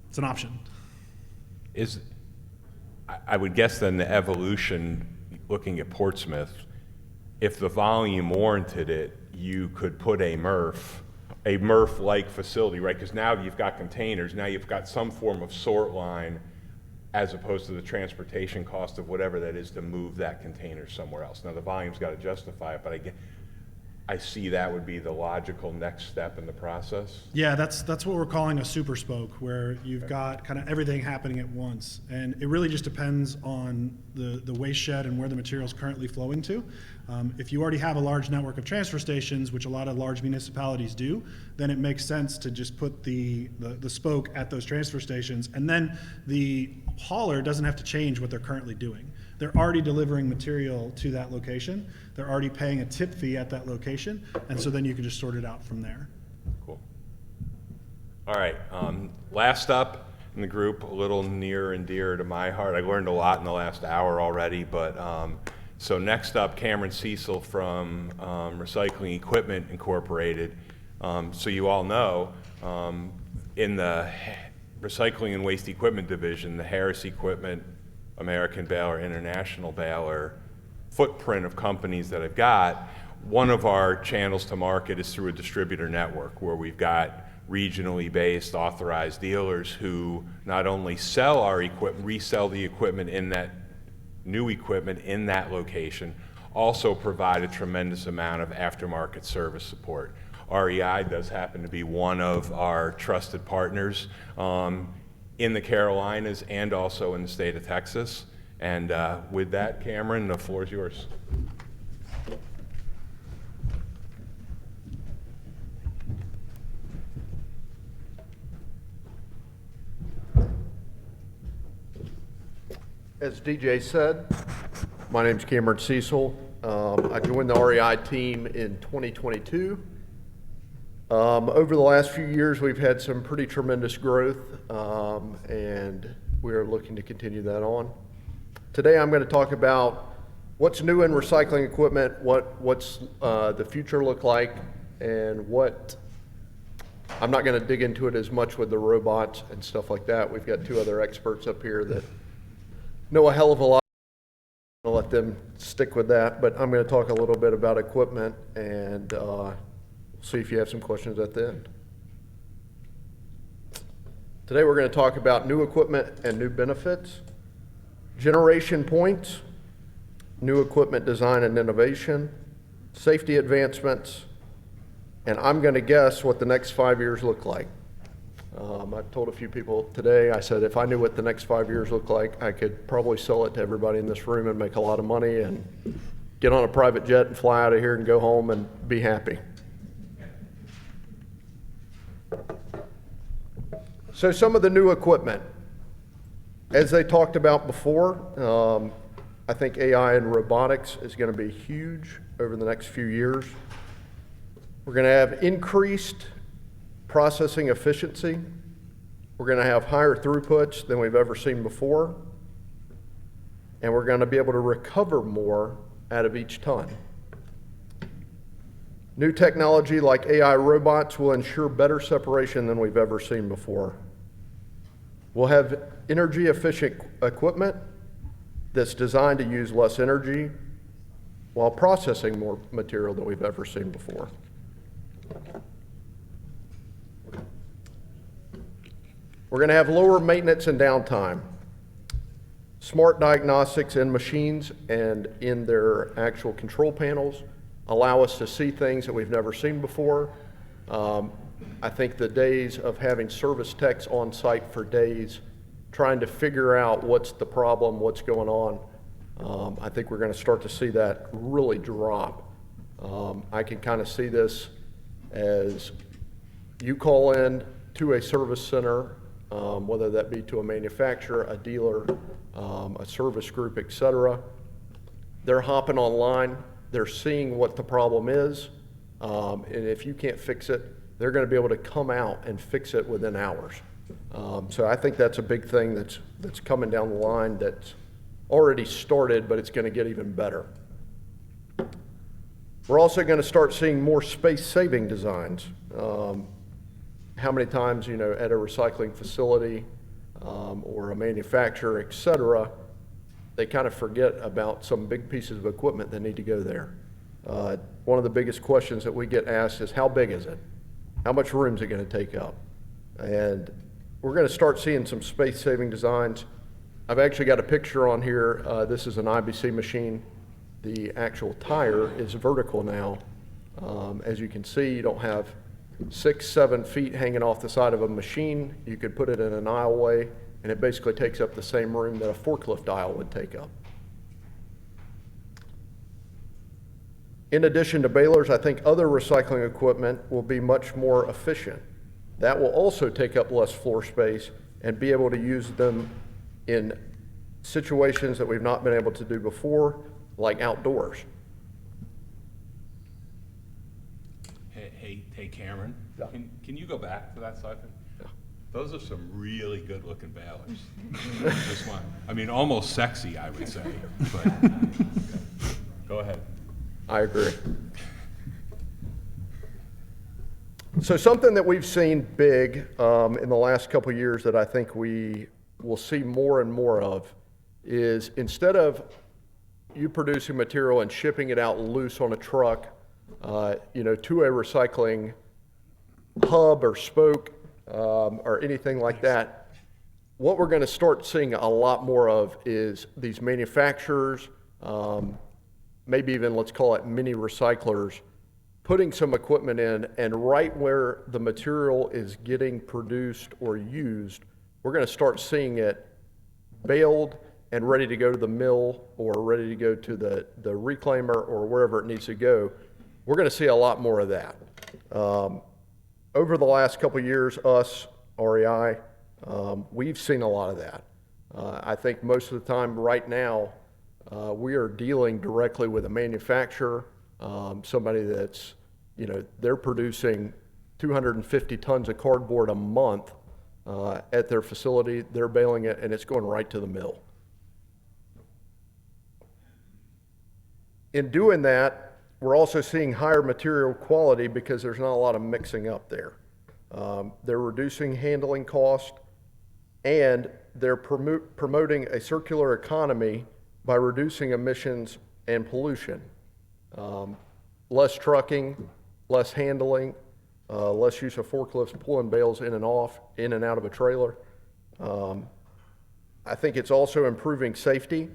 It's an option. I would guess then the evolution, looking at Portsmouth, if the volume warranted it, you could put a MRF-like facility, right? Because now you've got containers, now you've got some form of sort line as opposed to the transportation cost of whatever that is to move that container somewhere else. Now the volume's got to justify it, but I see that would be the logical next step in the process. Yeah, that's what we're calling a super spoke, where you've got kind of everything happening at once. And it really just depends on the waste shed and where the material is currently flowing to. If you already have a large network of transfer stations, which a lot of large municipalities do, then it makes sense to just put the spoke at those transfer stations. And then the hauler doesn't have to change what they're currently doing. They're already delivering material to that location. They're already paying a tip fee at that location. And so then you can just sort it out from there. Cool. All right, last up in the group, a little near and dear to my heart. I learned a lot in the last hour already, but so next up, Cameron Cecil from Recycling Equipment Incorporated. So you all know, in the Recycling and Waste Equipment Division, the Harris Equipment, American Baler, International Baler footprint of companies that I've got, one of our channels to market is through a distributor network where we've got regionally based authorized dealers who not only sell our equipment, resell the equipment in that new equipment in that location, also provide a tremendous amount of aftermarket service support. REI does happen to be one of our trusted partners in the Carolinas and also in the state of Texas. And with that, Cameron, the floor is yours. As DJ said, my name's Cameron Cecil. I joined the REI team in 2022. Over the last few years, we've had some pretty tremendous growth, and we're looking to continue that on. Today, I'm going to talk about what's new in recycling equipment, what's the future look like, and what I'm not going to dig into it as much with the robots and stuff like that. We've got two other experts up here that know a hell of a lot. I'll let them stick with that, but I'm going to talk a little bit about equipment and see if you have some questions at the end. Today we're going to talk about new equipment and new benefits, generation points, new equipment design and innovation, safety advancements, and I'm going to guess what the next 5 years look like. I've told a few people today, I said if I knew what the next 5 years looked like, I could probably sell it to everybody in this room and make a lot of money and get on a private jet and fly out of here and go home and be happy. So some of the new equipment. As they talked about before, I think AI and robotics is going to be huge over the next few years. We're going to have increased processing efficiency. We're going to have higher throughputs than we've ever seen before. And we're going to be able to recover more out of each ton. New technology like AI robots will ensure better separation than we've ever seen before. We'll have energy efficient equipment that's designed to use less energy while processing more material than we've ever seen before. We're going to have lower maintenance and downtime. Smart diagnostics in machines and in their actual control panels allow us to see things that we've never seen before. I think the days of having service techs on site for days trying to figure out what's the problem, what's going on, I think we're going to start to see that really drop. I can kind of see this as you call in to a service center, whether that be to a manufacturer, a dealer, a service group, etc. They're hopping online, they're seeing what the problem is, and if you can't fix it, they're going to be able to come out and fix it within hours. So I think that's a big thing that's coming down the line that's already started, but it's going to get even better. We're also going to start seeing more space-saving designs. How many times, at a recycling facility or a manufacturer, et cetera, they kind of forget about some big pieces of equipment that need to go there. One of the biggest questions that we get asked is, how big is it? How much room is it going to take up? And we're going to start seeing some space-saving designs. I've actually got a picture on here. This is an IBC machine. The actual tire is vertical now. As you can see, you don't have 6-7 feet hanging off the side of a machine. You could put it in an aisleway, and it basically takes up the same room that a forklift aisle would take up. In addition to balers, I think other recycling equipment will be much more efficient. That will also take up less floor space and be able to use them in situations that we've not been able to do before, like outdoors. Hey, Cameron. Can you go back to that siphon? Those are some really good-looking balers. Just one. I mean, almost sexy, I would say. But go ahead. I agree. So something that we've seen big in the last couple of years that I think we will see more and more of is instead of you producing material and shipping it out loose on a truck, to a recycling hub or spoke or anything like that, what we're going to start seeing a lot more of is these manufacturers, maybe even let's call it mini recyclers, putting some equipment in, and right where the material is getting produced or used, we're going to start seeing it baled and ready to go to the mill or ready to go to the reclaimer or wherever it needs to go. We're going to see a lot more of that. Over the last couple of years, us, REI, we've seen a lot of that. I think most of the time right now, we are dealing directly with a manufacturer, somebody that's, they're producing 250 tons of cardboard a month at their facility. They're baling it, and it's going right to the mill. In doing that, we're also seeing higher material quality because there's not a lot of mixing up there. They're reducing handling cost, and they're promoting a circular economy by reducing emissions and pollution. Less trucking, less handling, less use of forklifts pulling bales in and out of a trailer. I think it's also improving safety.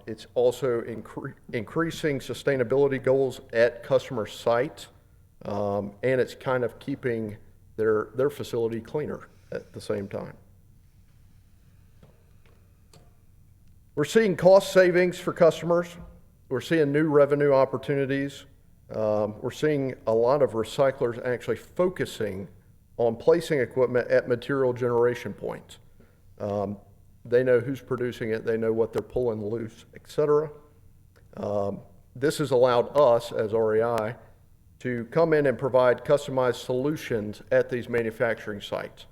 It's also increasing sustainability goals at customer sites, and it's kind of keeping their facility cleaner at the same time. We're seeing cost savings for customers. We're seeing new revenue opportunities. We're seeing a lot of recyclers actually focusing on placing equipment at material generation points. They know who's producing it, they know what they're pulling loose, etc. This has allowed us, as REI, to come in and provide customized solutions at these manufacturing sites.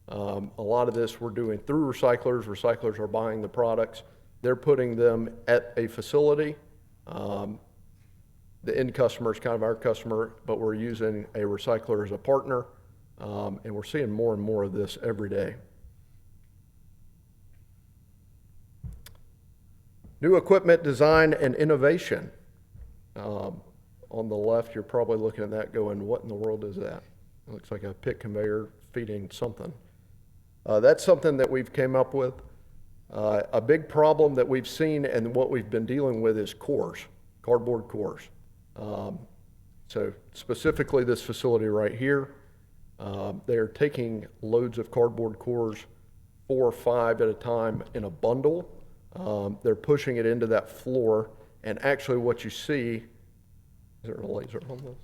A lot of this we're doing through recyclers. Recyclers are buying the products. They're putting them at a facility. The end customer is kind of our customer, but we're using a recycler as a partner, and we're seeing more and more of this every day. New equipment design and innovation. On the left, you're probably looking at that going, what in the world is that? It looks like a pit conveyor feeding something. That's something that we've came up with. A big problem that we've seen and what we've been dealing with is cores, cardboard cores. So specifically this facility right here, they're taking loads of cardboard cores, 4 or 5 at a time in a bundle. They're pushing it into that floor, and actually what you see, is there a laser on this?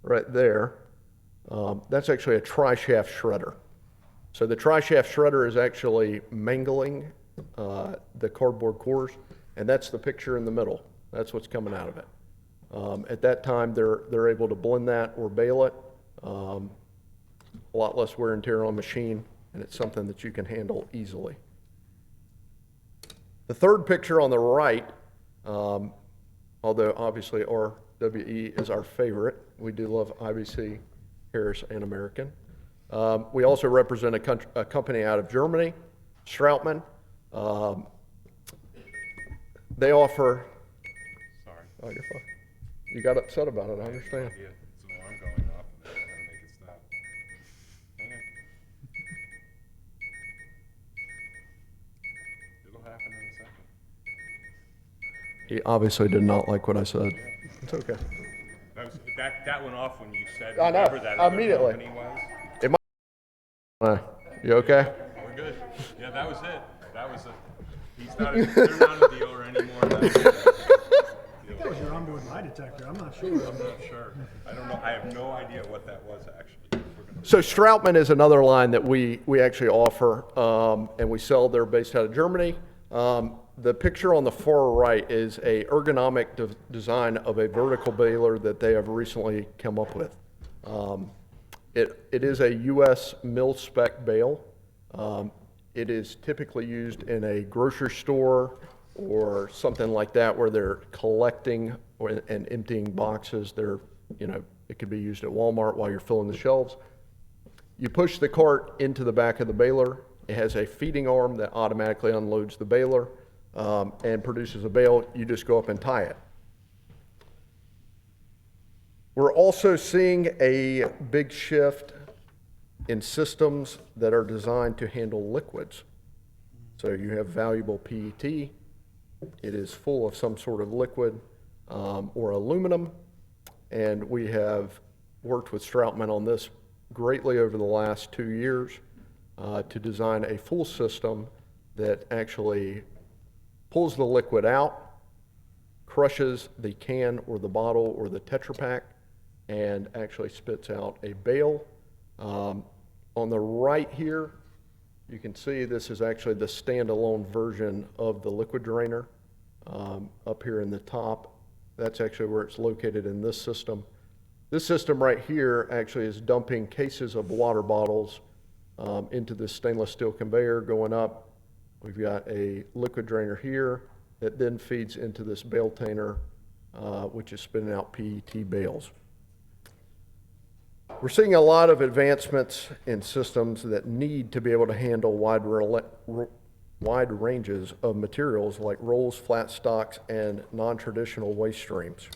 Right there, that's actually a tri-shaft shredder. So the tri-shaft shredder is actually mangling the cardboard cores, and that's the picture in the middle. That's what's coming out of it. At that time, they're able to blend that or bale it. A lot less wear and tear on the machine, and it's something that you can handle easily. The third picture on the right, although obviously RWE is our favorite, we do love IBC, Harris, and American. We also represent a company out of Germany, Strautmann. They offer. Sorry. Oh, you're fine. You got upset about it, I understand. Yeah, it's an alarm going off, and I'm gonna make it stop. Hang on. It'll happen in a second. He obviously did not like what I said. It's okay. That went off when you said I know, whoever that other immediately. company was. It might. You okay? We're good. Yeah, that was it. That was it. They're not a dealer anymore. That was your onboard lie detector. I'm not sure. I'm not sure. I don't know. I have no idea what that was actually. So Strautmann is another line that we actually offer, and we sell. They're based out of Germany. The picture on the far right is a ergonomic design of a vertical baler that they have recently come up with. It is a US mil-spec bale. It is typically used in a grocery store or something like that where they're collecting and emptying boxes. It could be used at Walmart while you're filling the shelves. You push the cart into the back of the baler. It has a feeding arm that automatically unloads the baler and produces a bale. You just go up and tie it. We're also seeing a big shift in systems that are designed to handle liquids. So you have valuable PET. It is full of some sort of liquid or aluminum. And we have worked with Stroutman on this greatly over the last 2 years to design a full system that actually pulls the liquid out, crushes the can or the bottle or the Tetra Pak, and actually spits out a bale. On the right here, you can see this is actually the standalone version of the liquid drainer. Up here in the top, that's actually where it's located in this system. This system right here actually is dumping cases of water bottles into this stainless steel conveyor going up. We've got a liquid drainer here that then feeds into this bale tainer, which is spitting out PET bales. We're seeing a lot of advancements in systems that need to be able to handle wide ranges of materials like rolls, flat stocks, and non-traditional waste streams.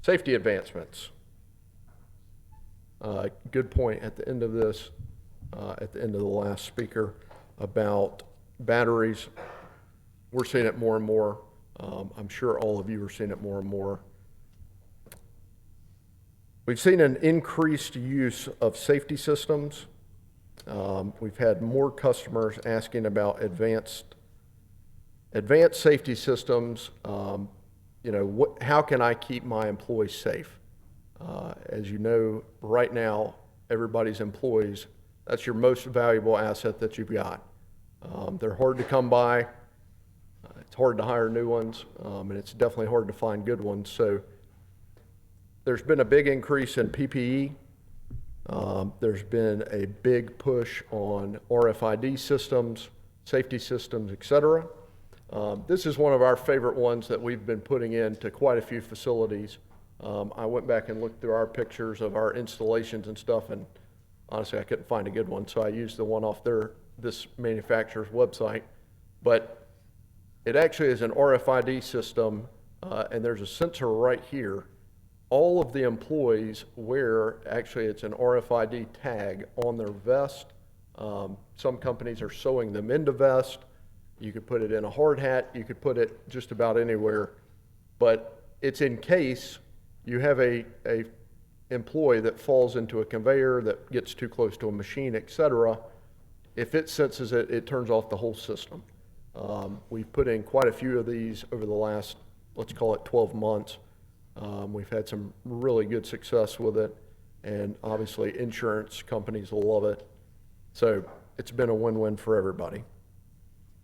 Safety advancements. Good point at the end of this, at the end of the last speaker about batteries. We're seeing it more and more. I'm sure all of you are seeing it more and more. We've seen an increased use of safety systems. We've had more customers asking about advanced safety systems. How can I keep my employees safe? As you know, right now, everybody's employees, that's your most valuable asset that you've got. They're hard to come by. It's hard to hire new ones, and it's definitely hard to find good ones. So there's been a big increase in PPE. There's been a big push on RFID systems, safety systems, et cetera. This is one of our favorite ones that we've been putting into quite a few facilities. I went back and looked through our pictures of our installations and stuff, and honestly, I couldn't find a good one, so I used the one off this manufacturer's website. But it actually is an RFID system, and there's a sensor right here. All of the employees wear, actually it's an RFID tag on their vest. Some companies are sewing them into vest. You could put it in a hard hat. You could put it just about anywhere. But it's in case you have a employee that falls into a conveyor, that gets too close to a machine, et cetera. If it senses it, it turns off the whole system. We've put in quite a few of these over the last, let's call it 12 months. We've had some really good success with it, and obviously insurance companies will love it. So it's been a win-win for everybody.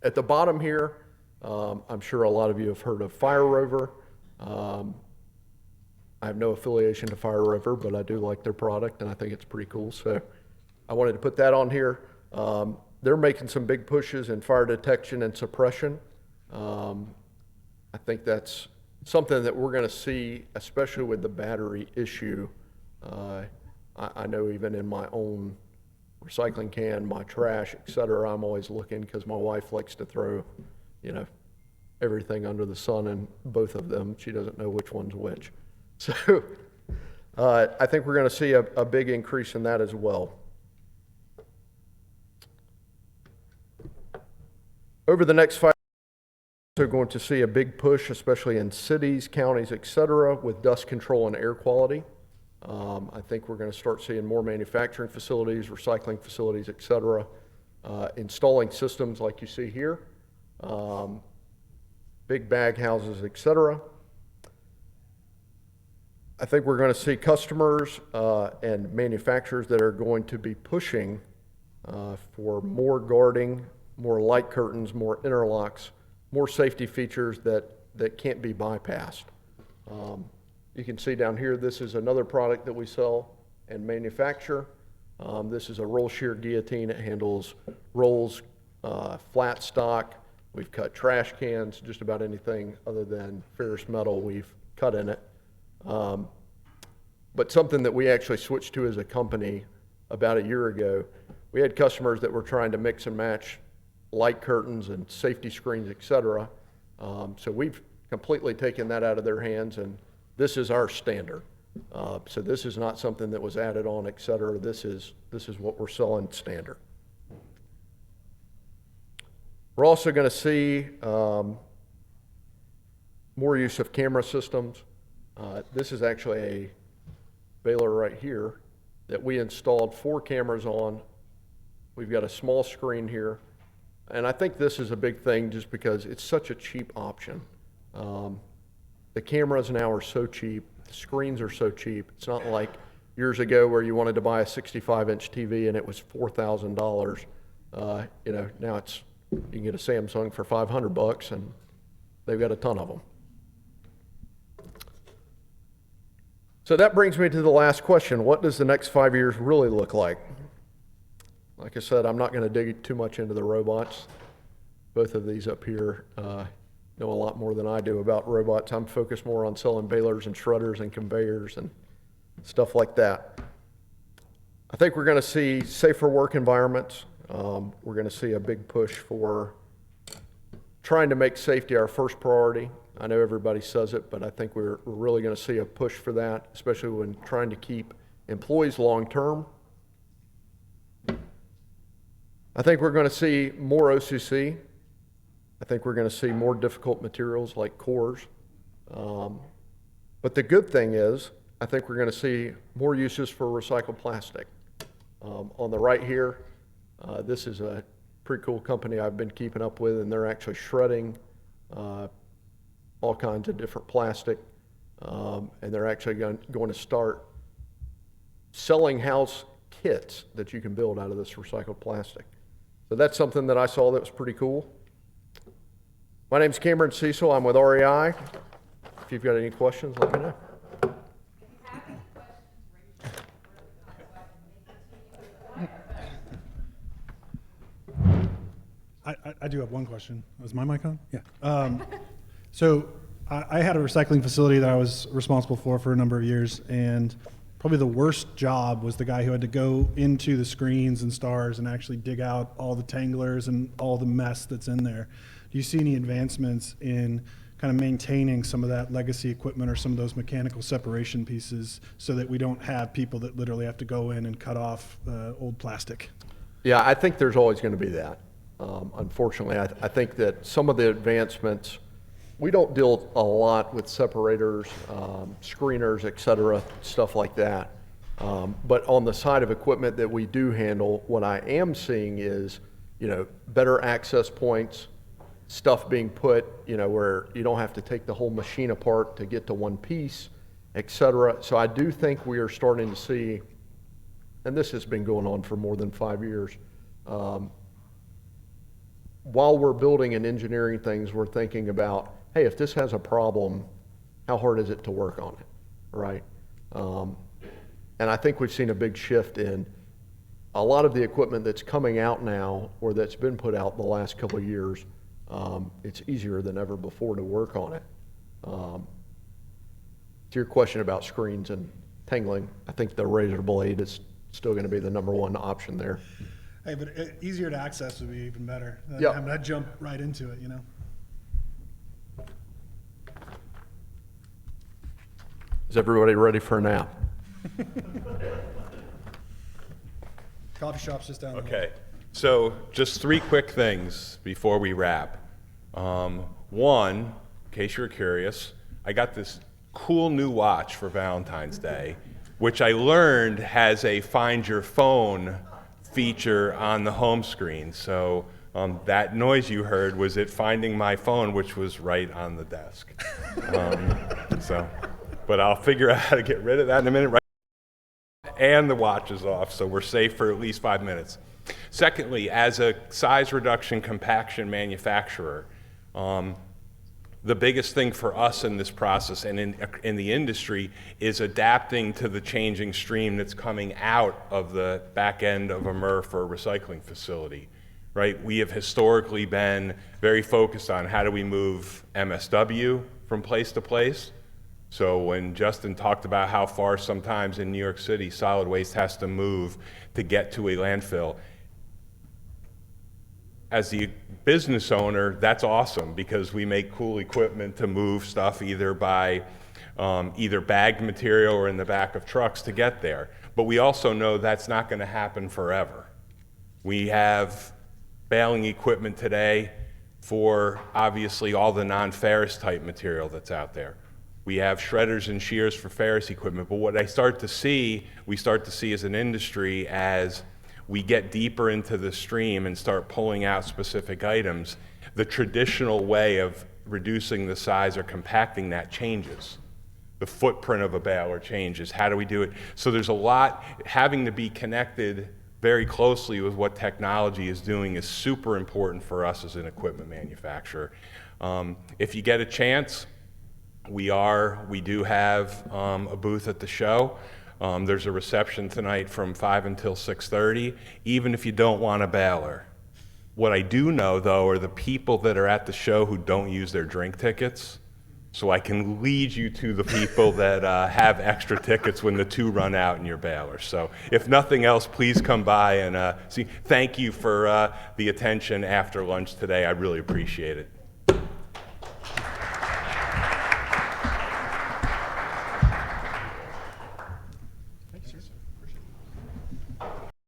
At the bottom here, I'm sure a lot of you have heard of Fire Rover. I have no affiliation to Fire Rover, but I do like their product, and I think it's pretty cool. So I wanted to put that on here. They're making some big pushes in fire detection and suppression. I think that's something that we're going to see, especially with the battery issue. I know even in my own recycling can, my trash, et cetera, I'm always looking because my wife likes to throw, everything under the sun in both of them. She doesn't know which one's which. So I think we're going to see a big increase in that as well. Over the next 5 years, we're also going to see a big push, especially in cities, counties, et cetera, with dust control and air quality. I think we're going to start seeing more manufacturing facilities, recycling facilities, et cetera, installing systems like you see here, big bag houses, et cetera. I think we're going to see customers and manufacturers that are going to be pushing for more guarding more light curtains, more interlocks, more safety features that can't be bypassed. You can see down here, this is another product that we sell and manufacture. This is a roll shear guillotine. It handles rolls, flat stock. We've cut trash cans, just about anything other than ferrous metal we've cut in it. But something that we actually switched to as a company about a year ago, we had customers that were trying to mix and match light curtains and safety screens, et cetera. So we've completely taken that out of their hands, and this is our standard. So this is not something that was added on, et cetera. This is what we're selling standard. We're also going to see more use of camera systems. This is actually a baler right here that we installed 4 cameras on. We've got a small screen here. And I think this is a big thing just because it's such a cheap option. The cameras now are so cheap. The screens are so cheap. It's not like years ago where you wanted to buy a 65-inch TV and it was $4,000. You know, now it's, you can get a Samsung for $500 and they've got a ton of them. So that brings me to the last question. What does the next 5 years really look like? Like I said, I'm not going to dig too much into the robots. Both of these up here know a lot more than I do about robots. I'm focused more on selling balers and shredders and conveyors and stuff like that. I think we're going to see safer work environments. We're going to see a big push for trying to make safety our first priority. I know everybody says it, but I think we're really going to see a push for that, especially when trying to keep employees long-term. I think we're going to see more OCC. I think we're going to see more difficult materials like cores. But the good thing is, I think we're going to see more uses for recycled plastic. On the right here, this is a pretty cool company I've been keeping up with, and they're actually shredding all kinds of different plastic. And they're actually going to start selling house kits that you can build out of this recycled plastic. So that's something that I saw that was pretty cool. My name's Cameron Cecil. I'm with REI. If you've got any questions, let me know. I do have one question. Was my mic on? Yeah. So I had a recycling facility that I was responsible for a number of years, and probably the worst job was the guy who had to go into the screens and stars and actually dig out all the tanglers and all the mess that's in there. Do you see any advancements in kind of maintaining some of that legacy equipment or some of those mechanical separation pieces so that we don't have people that literally have to go in and cut off old plastic? Yeah, I think there's always going to be that. Unfortunately, I think that some of the advancements, we don't deal a lot with separators, screeners, et cetera, stuff like that. But on the side of equipment that we do handle, what I am seeing is, better access points, stuff being put, where you don't have to take the whole machine apart to get to one piece, et cetera. So I do think we are starting to see, and this has been going on for more than 5 years, while we're building and engineering things, we're thinking about, hey, if this has a problem, how hard is it to work on it, right? And I think we've seen a big shift in a lot of the equipment that's coming out now or that's been put out in the last couple of years. It's easier than ever before to work on it. To your question about screens and tangling, I think the razor blade is still going to be the #1 option there. Hey, but easier to access would be even better. Yeah. Having that jump right into it, Is everybody ready for a nap? Coffee shop's just down the hall. Okay, so just 3 quick things before we wrap. One, in case you're curious, I got this cool new watch for Valentine's Day, which I learned has a find your phone feature on the home screen. So that noise you heard was it finding my phone, which was right on the desk. But I'll figure out how to get rid of that in a minute. Right, and the watch is off, so we're safe for at least 5 minutes. Secondly, as a size reduction compaction manufacturer, the biggest thing for us in this process and in the industry is adapting to the changing stream that's coming out of the back end of a MRF or recycling facility, right? We have historically been very focused on how do we move MSW from place to place. So when Justin talked about how far sometimes in New York City solid waste has to move to get to a landfill, as the business owner, that's awesome because we make cool equipment to move stuff either by either bagged material or in the back of trucks to get there. But we also know that's not going to happen forever. We have baling equipment today for obviously all the non-ferrous type material that's out there. We have shredders and shears for ferrous equipment, but what we start to see as an industry as we get deeper into the stream and start pulling out specific items, the traditional way of reducing the size or compacting that changes. The footprint of a baler changes. How do we do it? So there's a lot, having to be connected very closely with what technology is doing is super important for us as an equipment manufacturer. If you get a chance, we do have a booth at the show. There's a reception tonight from 5 until 6:30, even if you don't want a baler. What I do know, though, are the people that are at the show who don't use their drink tickets, so I can lead you to the people that have extra tickets when the 2 run out in your baler. So if nothing else, please come by and see. Thank you for the attention after lunch today. I really appreciate it.